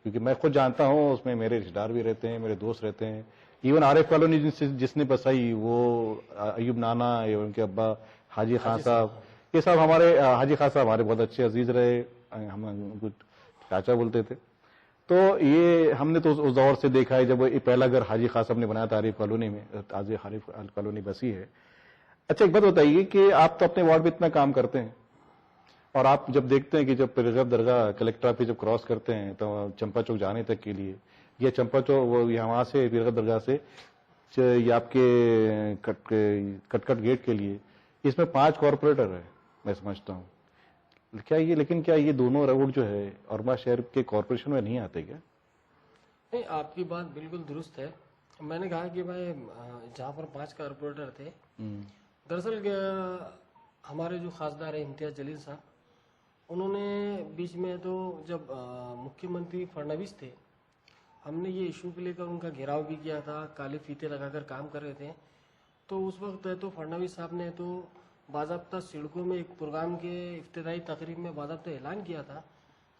क्योंकि मैं खुद जानता हूँ, उसमें मेरे रिश्तेदार भी रहते हैं, मेरे दोस्त रहते हैं। इवन आरिफ कॉलोनी जिसने बसाई वो अयूब नाना या उनके अब्बा हाजी खान साहब, ये सब हमारे हाजी खान साहब हमारे बहुत अच्छे अजीज रहे, हम उनको चाचा बोलते थे। तो ये हमने तो उस दौर से देखा है जब ये पहला घर हाजी खान साहब ने बनाया था आरिफ कॉलोनी में, आज आरिफ कॉलोनी बसी है। अच्छा, एक बात बताइए कि आप तो अपने वार्ड में इतना काम करते हैं, और आप जब देखते हैं कि जब पीरगढ़ दरगाह कलेक्टर ऑफिस जब क्रॉस करते हैं तो चंपा चौक जाने तक के लिए, ये चंपा चौक वो यहाँ से पीरगढ़ दरगाह से ये आपके कटकट गेट के लिए, इसमें 5 कॉर्पोरेटर है मैं समझता हूँ। क्या ये दोनों रोड जो है औरंगाबाद शहर के कॉर्पोरेशन में नहीं आते क्या? नहीं, आपकी बात बिल्कुल दुरुस्त है। मैंने कहा कि भाई जहाँ पर 5 कॉर्पोरेटर थे, दरअसल हमारे जो खासदार है इम्तियाज जलील साहब, उन्होंने बीच में तो जब मुख्यमंत्री फडणवीस थे, हमने ये इशू को लेकर उनका घेराव भी किया था, काले फीते लगाकर काम कर रहे थे। तो उस वक्त तो फडणवीस साहब ने तो बाज़ाब्ता सिड़कों में एक प्रोग्राम के इफ्तिताई तकरीब में बाज़ाब्ता ऐलान किया था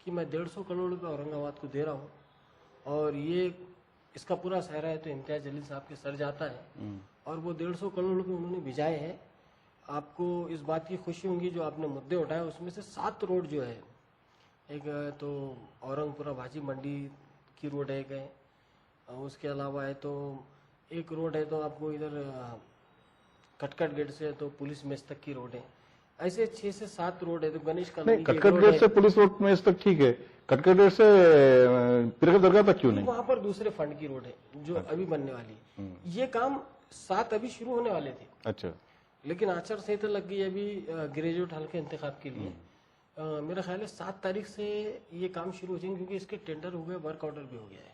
कि मैं 150 करोड़ रुपये औरंगाबाद को दे रहा हूँ, और ये इसका पूरा सहरा है तो इम्तियाज जलील साहब के सर जाता है, और वो 150 करोड़ रुपये उन्होंने भिजाए हैं। आपको इस बात की खुशी होगी जो आपने मुद्दे उठाए उसमें से 7 रोड जो है, एक तो औरंगपुरा भाजी मंडी की रोड है, एक है, उसके अलावा है तो एक रोड है तो आपको इधर कटकट गेट से तो पुलिस मेस तक की रोड है। ऐसे 6 से 7 रोड है। तो गणेश कॉलोनी कटकट गेट से पुलिस रोड मेस तक ठीक है, कटकट गेट से पीरगढ़ दरगाह तक क्यों नहीं? वहां पर दूसरे फंड की रोड है जो अभी बनने वाली है। ये काम 7 अभी शुरू होने वाले थे। अच्छा, लेकिन आचार संहिता लग गई अभी ग्रेजुएट हल्के इंतखाब के लिए। मेरा ख्याल है 7 तारीख से ये काम शुरू हो जाएंगे, क्योंकि इसके टेंडर हो गए, वर्क ऑर्डर भी हो गया है।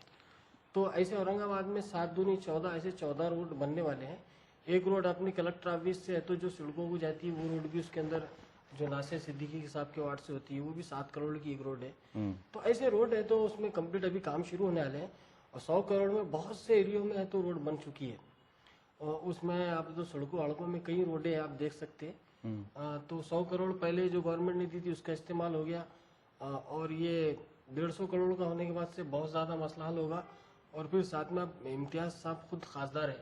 तो ऐसे औरंगाबाद में 7 दूनी 14 ऐसे 14 रोड बनने वाले हैं। एक रोड अपनी कलेक्टर ऑफिस से है तो जो सड़कों को जाती है वो रोड भी उसके अंदर जो नासिर सिद्दीकी साहब के वार्ड से होती है वो भी 7 करोड़ की एक रोड है। तो ऐसे रोड है तो उसमें कंप्लीट अभी काम शुरू होने वाले हैं, और 100 करोड़ में बहुत से एरियो में है तो रोड बन चुकी है। और उसमें आप तो सड़कों सड़कों में कई रोडें आप देख सकते हैं। तो 100 करोड़ पहले जो गवर्नमेंट ने दी थी उसका इस्तेमाल हो गया, और ये 150 करोड़ का होने के बाद से बहुत ज़्यादा मसला हल होगा। और फिर साथ में अब इम्तियाज साहब खुद खासदार है,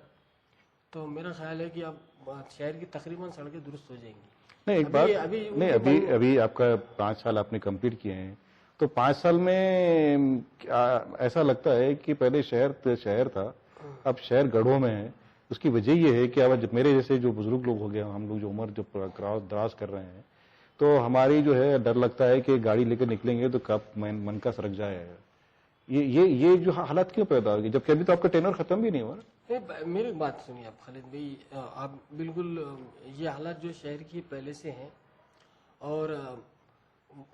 तो मेरा ख्याल है कि अब शहर की तकरीबन सड़कें दुरुस्त हो जाएंगी। नहीं, एक बात नहीं, अभी आपका 5 साल आपने कंप्लीट किए हैं, तो 5 साल में ऐसा लगता है कि पहले शहर था, अब शहर गढ़ों में है। उसकी वजह ये है कि अब मेरे जैसे जो बुजुर्ग लोग हो गए, हम लोग जो उम्र जो क्रॉस दराज कर रहे हैं, तो हमारी जो है डर लगता है कि गाड़ी लेकर निकलेंगे तो कब मन का सरक जाएगा। ये जो हालत क्यों पैदा होगी, जबकि अभी तो आपका टेनर खत्म भी नहीं हुआ। मेरी बात सुनिए आप खालिद भाई, आप बिल्कुल ये हालात जो शहर की पहले से हैं, और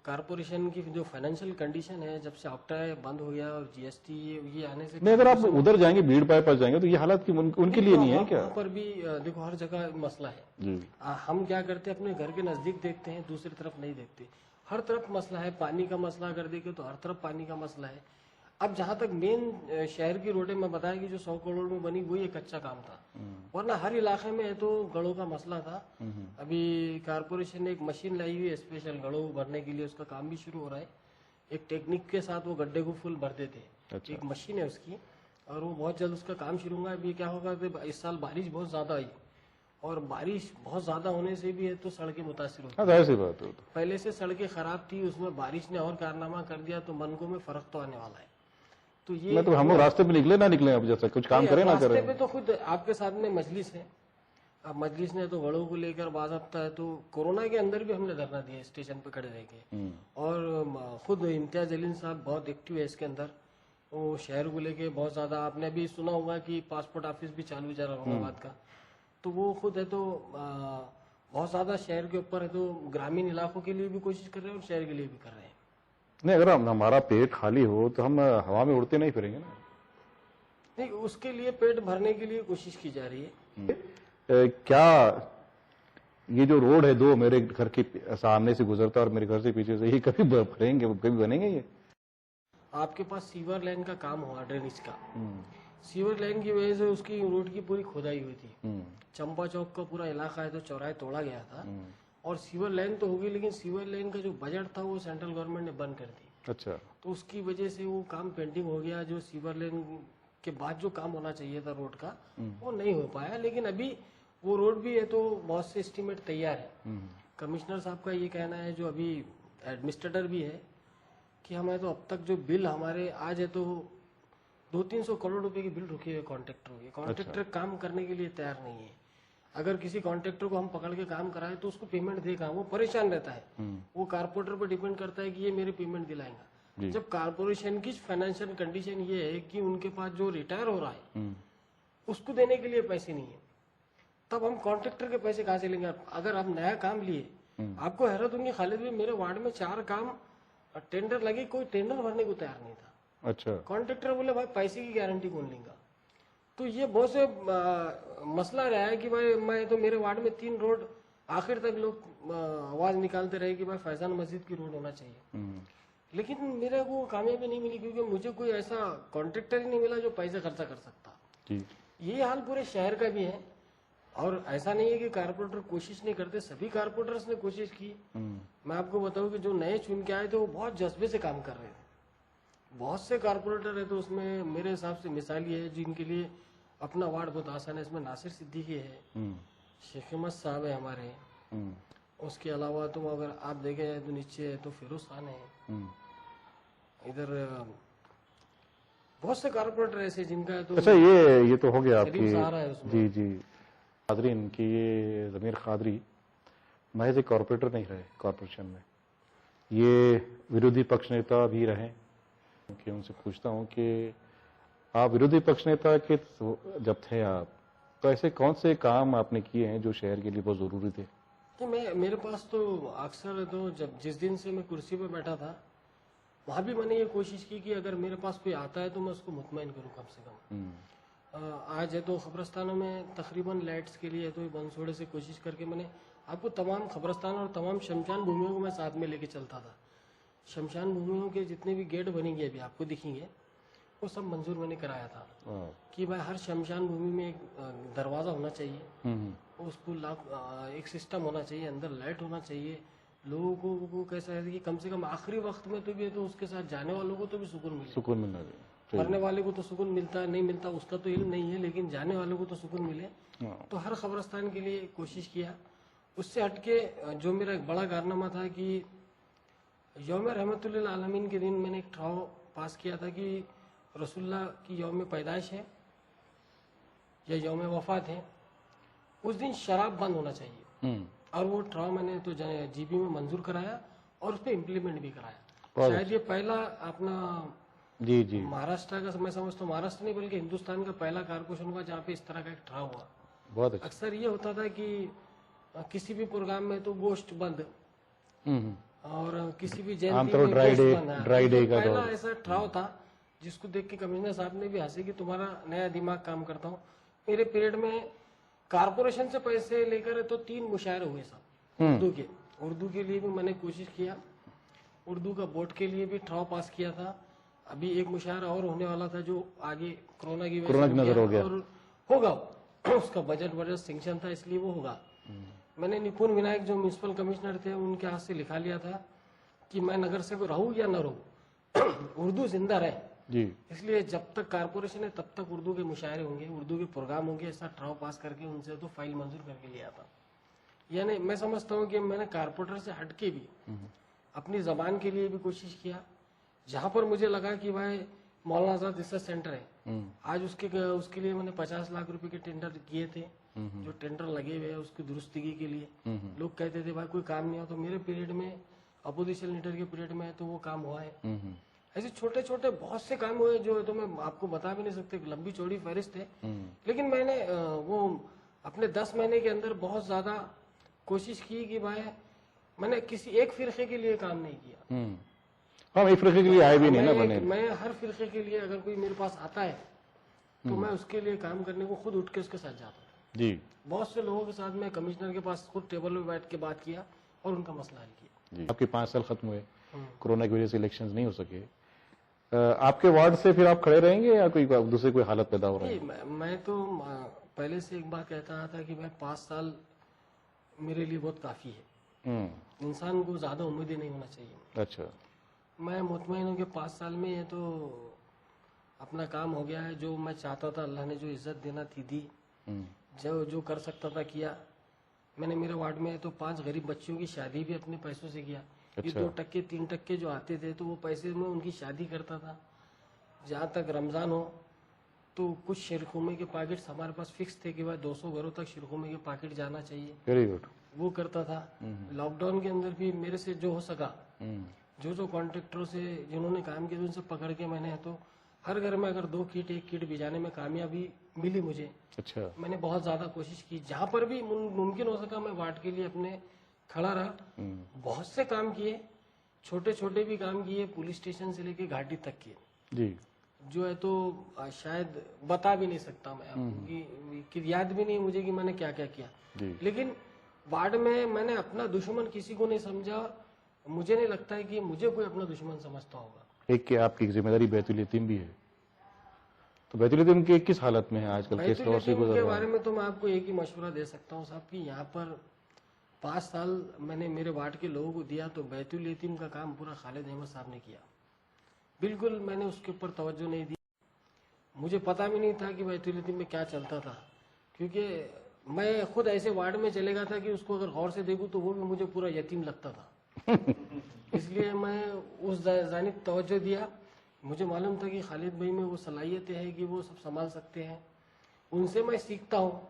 कारपोरेशन की जो फाइनेंशियल कंडीशन है, जब से ऑक्ट्रा बंद हो गया और जीएसटी ये आने से नहीं, अगर आप उधर जाएंगे भीड़ भाड़ पर जाएंगे तो ये हालात की उनके लिए नहीं है क्या? वहाँ पर भी देखो हर जगह मसला है जी। हम क्या करते हैं, अपने घर के नजदीक देखते हैं, दूसरी तरफ नहीं देखते। हर तरफ मसला है, पानी का मसला अगर देखें तो हर तरफ पानी का मसला है। अब जहाँ तक मेन शहर की रोडें में बताया कि जो 100 करोड़ में बनी वही एक अच्छा काम था, वरना हर इलाके में तो गड़ों का मसला था। अभी कारपोरेशन ने एक मशीन लाई हुई है स्पेशल गड़ों भरने के लिए, उसका काम भी शुरू हो रहा है। एक टेक्निक के साथ वो गड्ढे को फुल भर देते हैं। अच्छा। एक मशीन है उसकी, और वो बहुत जल्द उसका काम शुरू होगा। अभी क्या होगा कि इस साल बारिश बहुत ज्यादा आई, और बारिश बहुत ज्यादा होने से भी है तो सड़कें मुतासिर होती हैं। ऐसी बात है, पहले से सड़कें खराब थी, उसमें बारिश ने और कारनामा कर दिया, तो मनकों में फर्क तो आने वाला है। तो ये मतलब हम लोग रास्ते पे निकले ना निकले, अब जैसा कुछ काम करें ना करें। रास्ते पे तो खुद आपके साथ में मजलिस है, अब मजलिस ने तो गढ़ों को लेकर बाज़ाब्ता है, तो कोरोना के अंदर भी हमने धरना दिया स्टेशन पे खड़े रह के, और खुद इम्तियाज जलील साहब बहुत एक्टिव है इसके अंदर। वो शहर को लेके बहुत ज्यादा, आपने अभी सुना होगा कि पासपोर्ट ऑफिस भी चालू जा रहा औरंगाबाद का, तो वो खुद है तो बहुत ज्यादा शहर के ऊपर है, तो ग्रामीण इलाकों के लिए भी कोशिश कर रहे हैं और शहर के लिए भी कर रहे हैं। नहीं, अगर हमारा पेट खाली हो तो हम हवा में उड़ते नहीं फिरेंगे ना। नहीं, उसके लिए पेट भरने के लिए कोशिश की जा रही है। क्या ये जो रोड है दो मेरे घर के सामने से गुजरता है और मेरे घर से पीछे से, ये कभी भरेंगे, कभी बनेंगे? ये आपके पास सीवर लाइन का काम हुआ ड्रेनेज का, सीवर लाइन की वजह से उसकी रोड की पूरी खुदाई हुई थी। चंपा चौक का पूरा इलाका है तो चौराहे तोड़ा गया था, और सीवर लाइन तो होगी, लेकिन सीवर लाइन का जो बजट था वो सेंट्रल गवर्नमेंट ने बंद कर दी। अच्छा। तो उसकी वजह से वो काम पेंडिंग हो गया। जो सीवर लाइन के बाद जो काम होना चाहिए था रोड का, वो नहीं हो पाया। लेकिन अभी वो रोड भी है तो बहुत से एस्टीमेट तैयार है। कमिश्नर साहब का ये कहना है, जो अभी एडमिनिस्ट्रेटर भी है, कि हमें तो अब तक जो बिल हमारे आज है तो 200-300 करोड़ रुपए की बिल रुकी है कॉन्ट्रेक्टरों की। कॉन्ट्रेक्टर काम करने के लिए तैयार नहीं है। अगर किसी कॉन्ट्रेक्टर को हम पकड़ के काम कराए तो उसको पेमेंट देगा, वो परेशान रहता है। वो कारपोरेटर पर डिपेंड करता है कि ये मेरे पेमेंट दिलाएगा। जब कारपोरेशन की फाइनेंशियल कंडीशन ये है कि उनके पास जो रिटायर हो रहा है उसको देने के लिए पैसे नहीं है, तब हम कॉन्ट्रेक्टर के पैसे कहाँ से लेंगे? अगर आप नया काम लिए, आपको हैरत होगी खालिद भाई, मेरे वार्ड में 4 काम टेंडर लगे, कोई टेंडर भरने को तैयार नहीं था। अच्छा। कॉन्ट्रेक्टर बोले भाई पैसे की गारंटी कौन लेगा? तो ये बहुत से मसला रहा है कि भाई मैं तो मेरे वार्ड में 3 रोड आखिर तक लोग आवाज निकालते रहे कि भाई फैजान मस्जिद की रोड होना चाहिए, लेकिन मेरे को कामयाबी नहीं मिली, क्योंकि मुझे कोई ऐसा कॉन्ट्रेक्टर ही नहीं मिला जो पैसे खर्चा कर सकता। ये हाल पूरे शहर का भी है, और ऐसा नहीं है कि कारपोरेटर कोशिश नहीं करते, सभी कारपोरेटर्स ने कोशिश की। मैं आपको बताऊं कि जो नए चुन के आए थे वो बहुत जज्बे से काम कर रहे थे। बहुत से कारपोरेटर है तो उसमें मेरे हिसाब से मिसाली है जिनके लिए अपना वार्ड बहुत आसान है। इसमें नासिर सिद्दीकी है, शेख अहमद साहब है हमारे, उसके अलावा तुम अगर आप देखे तो नीचे है तो फिरोज खान है, इधर बहुत से कारपोरेटर ऐसे जिनका है तो। अच्छा, ये तो हो गया आपकी। जी जी कादरीन की, ये ज़मीर कादरी महज एक कॉरपोरेटर नहीं रहे कॉरपोरेशन में, ये विरोधी पक्ष नेता भी रहे। कि उनसे पूछता हूं कि आप विरोधी पक्ष नेता के जब थे आप, तो ऐसे कौन से काम आपने किए हैं जो शहर के लिए बहुत जरूरी थे? तो मेरे पास तो अक्सर तो जिस दिन से मैं कुर्सी पे बैठा था वहां भी मैंने ये कोशिश की कि अगर मेरे पास कोई आता है तो मैं उसको मुतमईन करूं कम से कम। आज है तो खबरस्तानों में तकरीबन लाइट्स के लिए तो बंसोड़े से कोशिश करके मैंने आपको तमाम खबरस्तान और तमाम शमशान भूमियों को मैं साथ में लेके चलता था। शमशान भूमियों के जितने भी गेट बनेंगे अभी आपको दिखेंगे, वो सब मंजूर मैंने कराया था कि भाई हर शमशान भूमि में एक दरवाजा होना चाहिए, उसको एक सिस्टम होना चाहिए, अंदर लाइट होना चाहिए। लोगों को कैसा है कि कम से कम आखिरी वक्त में तो भी तो उसके साथ जाने वालों को तो भी सुकून मिलना चाहिए। मरने वाले को तो सुकून मिलता है नहीं मिलता उसका तो इल्म नहीं है, लेकिन जाने वालों को तो सुकून मिले। तो हर खबरस्तान के लिए कोशिश किया। उससे हटके जो मेरा एक बड़ा कारनामा था कि यौम रहमतुल्लिल आलमीन के दिन मैंने एक ठराव पास किया था कि रसूलुल्लाह की यौम पैदाइश है या यौम वफात है, उस दिन शराब बंद होना चाहिए। और वो ठराव मैंने तो जीबी में मंजूर कराया और उस पर इम्प्लीमेंट भी कराया। शायद ये पहला अपना जी महाराष्ट्र का, मैं समझता हूँ महाराष्ट्र नहीं बल्कि हिंदुस्तान का पहला कारपोरेशन हुआ जहाँ पे इस तरह का एक ठराव हुआ। बहुत अच्छा। अक्सर ये होता था कि किसी भी प्रोग्राम में तो गोश्त बंद और किसी भी जयंती में ड्राई डे का पहला ऐसा ठराव था जिसको देख के कमिश्नर साहब ने भी हंसी कि तुम्हारा नया दिमाग काम करता हूँ। मेरे पीरियड में कारपोरेशन से पैसे लेकर तो 3 मुशायरे हुए साहब उर्दू के लिए भी मैंने कोशिश किया, उर्दू का बोर्ड के लिए भी ठराव पास किया था। अभी एक मुशायरा और होने वाला था जो आगे कोरोना की वजह से नजर हो गया और होगा उसका बजट सेंक्शन था इसलिए वो होगा। मैंने निपुण विनायक जो म्यूनसिपल कमिश्नर थे उनके हाथ से लिखा लिया था कि मैं नगर से रहूं या न रहूं उर्दू जिंदा रहे जी, इसलिए जब तक कारपोरेशन है तब तक उर्दू के मुशायरे होंगे, उर्दू के प्रोग्राम होंगे। ऐसा ठराव पास करके उनसे तो फाइल मंजूर करके लिया था। यानी मैं समझता हूँ कि मैंने कारपोरेटर से हटके भी अपनी जबान के लिए भी कोशिश किया। जहाँ पर मुझे लगा कि भाई मौलाना आजाद रिसर्च सेंटर है, आज उसके लिए मैंने 50 लाख रुपए के टेंडर किए थे। जो टेंडर लगे हुए हैं उसकी दुरुस्ती के लिए लोग कहते थे भाई कोई काम नहीं हो, तो मेरे पीरियड में अपोजिशन लीडर के पीरियड में तो वो काम हुआ है। ऐसे छोटे छोटे बहुत से काम हुए जो तो मैं आपको बता भी नहीं सकते, लंबी चौड़ी फहरिस्त है। लेकिन मैंने वो अपने 10 महीने के अंदर बहुत ज्यादा कोशिश की कि भाई मैंने किसी एक फिरके के लिए काम नहीं किया। हम एक फिरके के लिए आए भी नहीं ना बने। मैं हर फिरके के लिए अगर कोई मेरे पास आता है तो मैं उसके लिए काम करने को खुद उठ के उसके साथ जाता हूँ जी। बहुत से लोगों के साथ मैं कमिश्नर के पास खुद टेबल पे बैठ के बात किया और उनका मसला हल किया। जी। आपके 5 साल खत्म हुए, कोरोना की वजह से इलेक्शंस नहीं हो सके। आपके वार्ड से फिर आप खड़े रहेंगे या कोई दूसरी कोई हालत पैदा हो रही है? मैं तो पहले से एक बात कहता रहा था कि भाई 5 साल मेरे लिए बहुत काफी है। इंसान को ज्यादा उम्मीदें नहीं होना चाहिए। अच्छा, मैं मुतमईन हूँ कि 5 साल में ये तो अपना काम हो गया है। जो मैं चाहता था अल्लाह ने जो इज्जत देना थी दी, जो कर सकता था किया। मैंने मेरे वार्ड में तो 5 गरीब बच्चियों की शादी भी अपने पैसों से किया। अच्छा। ये 2% 3% जो आते थे तो वो पैसे में उनकी शादी करता था। जहाँ तक रमजान हो तो कुछ शिरखुमे के पैकेट्स हमारे पास फिक्स थे कि भाई 200 घरों तक शिरखुमे के पैकेट जाना चाहिए। Very good. वो करता था। लॉकडाउन के अंदर भी मेरे से जो हो सका, जो कॉन्ट्रैक्टरों से जिन्होंने काम किया उनसे पकड़ के मैंने तो हर घर में अगर 2 किट 1 किट भिजाने में कामयाबी मिली मुझे। अच्छा, मैंने बहुत ज्यादा कोशिश की, जहाँ पर भी मुमकिन हो सका मैं वार्ड के लिए अपने खड़ा रहा। बहुत से काम किए, छोटे छोटे भी काम किए, पुलिस स्टेशन से लेके घाटी तक किए जी। जो है तो शायद बता भी नहीं सकता मैं आपको कि याद भी नहीं मुझे कि मैंने क्या क्या किया जी। लेकिन वार्ड में मैंने अपना दुश्मन किसी को नहीं समझा। मुझे नहीं लगता है कि मुझे कोई अपना दुश्मन समझता होगा। एक कि आपकी जिम्मेदारी बैतुल यतीम भी है, तो बैतुल यतीम की किस हालत में है आजकल? बैतुल यतीम के बारे में तो मैं आपको एक ही मशवरा दे सकता हूँ साहब कि यहाँ पर 5 साल मैंने मेरे वार्ड के लोगों को दिया तो बैतुल यतीम का काम पूरा खालिद अहमद साहब ने किया। बिल्कुल मैंने उसके ऊपर तवज्जो नहीं दी। मुझे पता भी नहीं था कि बैतुल यतीम में क्या चलता था, क्योंकि मैं खुद ऐसे वार्ड में चलेगा था कि उसको अगर गौर से देखूं तो वो भी मुझे पूरा यतीम लगता था। इसलिए मैं उस जानिब तवज्जो दिया। मुझे मालूम था कि खालिद भाई में वो सलाहियतें हैं कि वो सब संभाल सकते हैं, उनसे मैं सीखता हूँ।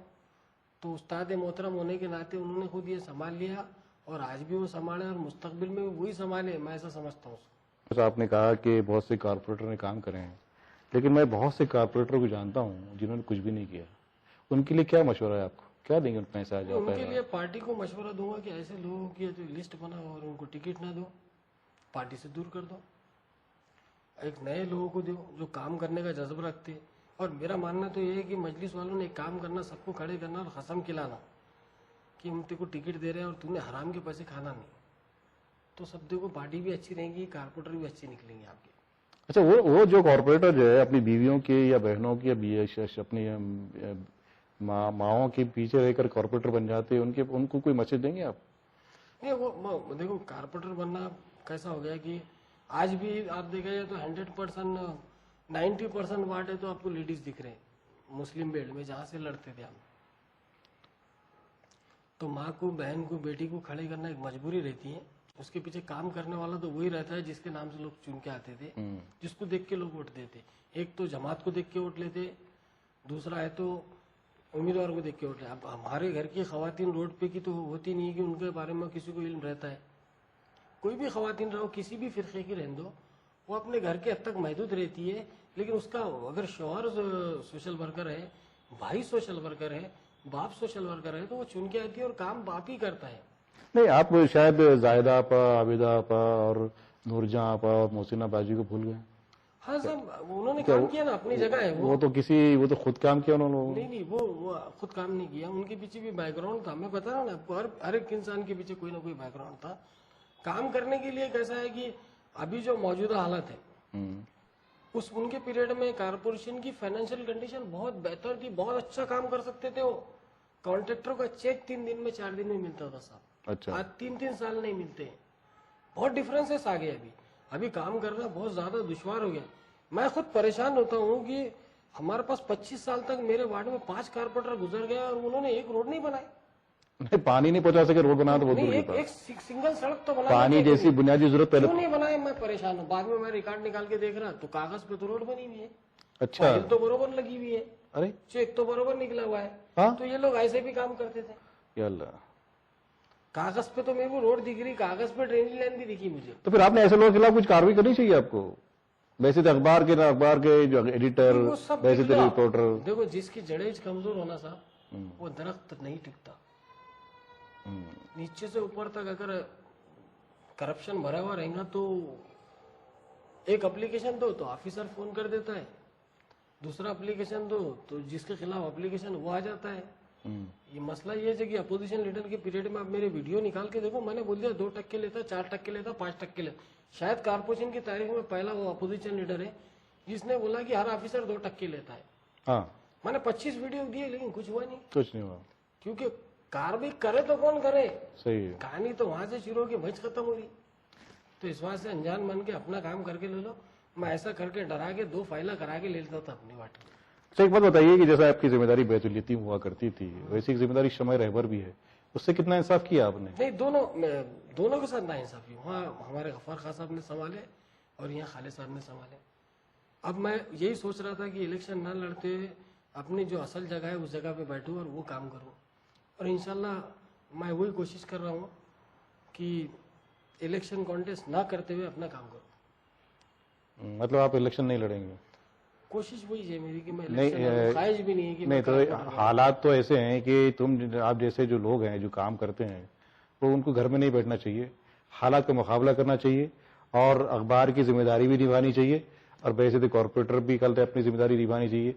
तो उस्ताद मोहतरम होने के नाते उन्होंने खुद ये संभाल लिया और आज भी वो संभाले और मुस्तकबिल में भी वही संभाले, मैं ऐसा समझता हूँ। आपने कहा कि बहुत से कारपोरेटर ने काम करे हैं, लेकिन मैं बहुत से कारपोरेटर को जानता हूँ जिन्होंने कुछ भी नहीं किया। उनके लिए क्या मशवरा है आपको? क्या देंगे उनको पैसा आ जाए? उनके लिए पार्टी को मशवरा दूंगा कि ऐसे लोगों की तो लिस्ट बनाओ और उनको टिकट ना दो, पार्टी से दूर कर दो। एक नए लोगों को दो जो काम करने का जज्बा रखते। और मेरा मानना तो ये है कि मजलिस वालों ने एक काम करना, सबको खड़े करना और कसम खिलाना कि हम तेरे को टिकट दे रहे हैं और तूने हराम के पैसे खाना नहीं, तो सब देखो पार्टी भी अच्छी रहेगी, कारपोरेटर भी अच्छे निकलेंगे आपके। अच्छा, वो जो कारपोरेटर जो है अपनी बीवियों के या बहनों की या अपनी माओं के पीछे रहकर कारपोरेटर बन जाते हैं, उनको कोई मैसेज देंगे आप? नहीं, वो देखो कारपोरेटर बनना कैसा हो गया कि आज भी आप देखा जाए तो 100% 90% वार्ड है तो आपको लेडीज दिख रहे हैं मुस्लिम बेल्ट में जहाँ से लड़ते थे हम। तो माँ को, बहन को, बेटी को खड़े करना एक मजबूरी रहती है। उसके पीछे काम करने वाला तो वही रहता है जिसके नाम से लोग चुन के आते थे, जिसको देख के लोग वोट देते। एक तो जमात को देख के वोट लेते, दूसरा है तो उम्मीदवार को देख के वोट लेते। अब हमारे घर की खवातीन रोड पे की तो होती नहीं है कि उनके बारे में किसी को इल्म रहता है। कोई भी खवातीन रहो, किसी भी फिरके की रहने दो, वो अपने घर के हद तक महदूद रहती है, लेकिन उसका अगर शौहर सोशल वर्कर है, भाई सोशल वर्कर है, बाप सोशल वर्कर है, तो वो चुन के आती है और काम बाप ही करता है। नहीं, आप शायद जायदा आपा, आबिदा आपा और नूरजहां आपा और मोहसिना बाजी को भूल गए। हाँ साहब, उन्होंने काम किया ना, अपनी जगह है वो तो खुद काम किया उन्होंने। नहीं, वो खुद काम नहीं किया, उनके पीछे भी बैकग्राउंड था। मैं बता रहा हूँ ना आपको, हर एक इंसान के पीछे कोई ना कोई बैकग्राउंड था। काम करने के लिए कैसा है कि अभी जो मौजूदा हालत है, उस उनके पीरियड में कारपोरेशन की फाइनेंशियल कंडीशन बहुत बेहतर थी, बहुत अच्छा काम कर सकते थे वो। कॉन्ट्रेक्टर का चेक 3 दिन में 4 दिन में मिलता था साहब। अच्छा। आज 3-3 साल नहीं मिलते। बहुत डिफरेंसेस आ गए। अभी काम करना बहुत ज्यादा दुश्वार हो गया। मैं खुद परेशान होता हूँ कि हमारे पास 25 साल तक मेरे वार्ड में 5 कारपोरेटर गुजर गया और उन्होंने एक रोड नहीं बनाई। नहीं, पानी नहीं पहुंचा सके, रोड बना तो बहुत दूर की बात। एक सिंगल सड़क तो बना, पानी जैसी बुनियादी जरूरत पहले क्यों नहीं बनाए? मैं परेशान हूँ। बाद में मैं रिकॉर्ड निकाल के देख रहा तो कागज पे तो रोड बनी हुई है, अच्छा, फाइल तो बरोबर लगी हुई है, अरे चेक तो बरोबर निकला हुआ है। हाँ? तो ये लोग ऐसे भी काम करते थे। या अल्लाह, कागज पे तो मेरे को रोड दिख रही, कागज पे ड्रेनेज लाइन भी दिखी मुझे। तो फिर आपने ऐसे लोगों के खिलाफ कुछ कार्रवाई करनी चाहिए आपको। वैसे तो अखबार के जो एडिटर, वैसे तो रिपोर्टर। देखो, जिसकी जड़ें कमजोर होना साहब, वो दरख्त नहीं टिकता। नीचे से ऊपर तक अगर करप्शन भरा हुआ रहेगा तो एक एप्लीकेशन दो तो ऑफिसर फोन कर देता है, दूसरा एप्लीकेशन दो तो जिसके खिलाफ एप्लीकेशन वो आ जाता है। ये मसला ये है कि अपोजिशन लीडर के पीरियड में आप मेरे वीडियो निकाल के देखो, मैंने बोल दिया 2% लेता, 4% लेता, 5% लेता। शायद कारपोरेशन की तारीख में पहला वो अपोजिशन लीडर है जिसने बोला कि हर ऑफिसर 2% लेता है। हाँ, मैंने 25 वीडियो दिए लेकिन कुछ हुआ नहीं। कुछ नहीं हुआ, क्योंकि कार्रवाई करे तो कौन करे। सही है। कहानी तो वहां से शुरू होगी, भैंस खत्म होगी। तो इस बात से अनजान बन के अपना काम करके ले लो। मैं ऐसा करके डरा के 2 फाइलें करा के ले लेता था अपनी वाट में। अच्छा, एक बात बताइए कि जैसा आपकी जिम्मेदारी बैतुल यतीम हुआ करती थी, वैसी एक जिम्मेदारी शमए रहबर भी है, उससे कितना इंसाफ किया आपने? नहीं, दोनों के साथ ना इंसाफी। वहाँ हमारे गफ्फार खान साहब ने संभाले और यहाँ खालिद साहब ने संभाले। अब मैं यही सोच रहा था कि इलेक्शन ना लड़ते हुए अपनी जो असल जगह है उस जगह पे बैठूं और वो काम करूं। और इंशाल्लाह मैं वही कोशिश कर रहा हूँ कि इलेक्शन कॉन्टेस्ट ना करते हुए अपना काम करूं। मतलब आप इलेक्शन नहीं लड़ेंगे? कोशिश वही है मेरी कि मैं नहीं, इलेक्शन ख्वाहिश भी नहीं है कि नहीं, तो हालात तो ऐसे हैं कि आप जैसे जो लोग हैं जो काम करते हैं वो उनको घर में नहीं बैठना चाहिए, हालात का मुकाबला करना चाहिए और अखबार की जिम्मेदारी भी निभानी चाहिए और वैसे तो कॉर्पोरेटर भी कल अपनी जिम्मेदारी निभानी चाहिए,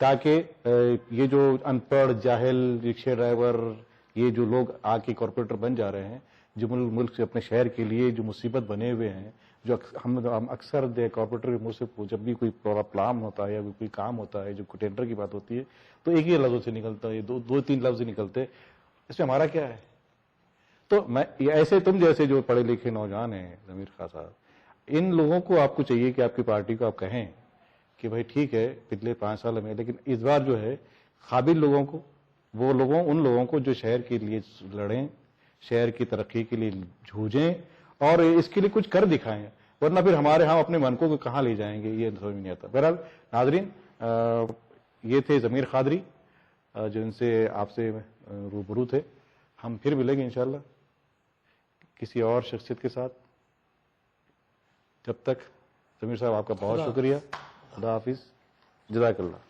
ताकि ये जो अनपढ़ जाहिल रिक्शा ड्राइवर, ये जो लोग आके कॉर्पोरेटर बन जा रहे हैं, जो मुल्क से अपने शहर के लिए जो मुसीबत बने हुए हैं, जो हम अक्सर कॉर्पोरेटर के मुंह से जब भी कोई प्लान होता है या कोई काम होता है, जो टेंडर की बात होती है, तो एक ही लफ्जों से निकलता है, 2-3 लफ्ज निकलते, इसमें हमारा क्या है? तो मैं ऐसे तुम जैसे जो पढ़े लिखे नौजवान हैं जमीर खान साहब, इन लोगों को आपको चाहिए कि आपकी पार्टी को आप कहें कि भाई ठीक है पिछले 5 साल में, लेकिन इस बार जो है काबिल लोगों को, उन लोगों को जो शहर के लिए लड़ें, शहर की तरक्की के लिए जूझें और इसके लिए कुछ कर दिखाएं, वरना फिर हम अपने मन को कहाँ ले जाएंगे ये समझ नहीं आता। बहरहाल नाजरीन, ये थे जमीर कादरी जो इनसे आपसे रूबरू थे। हम फिर मिलेंगे इंशाल्लाह किसी और शख्सियत के साथ। जब तक जमीर साहब आपका बहुत शुक्रिया। खुदा हाफिज, जज़ाकल्लाह।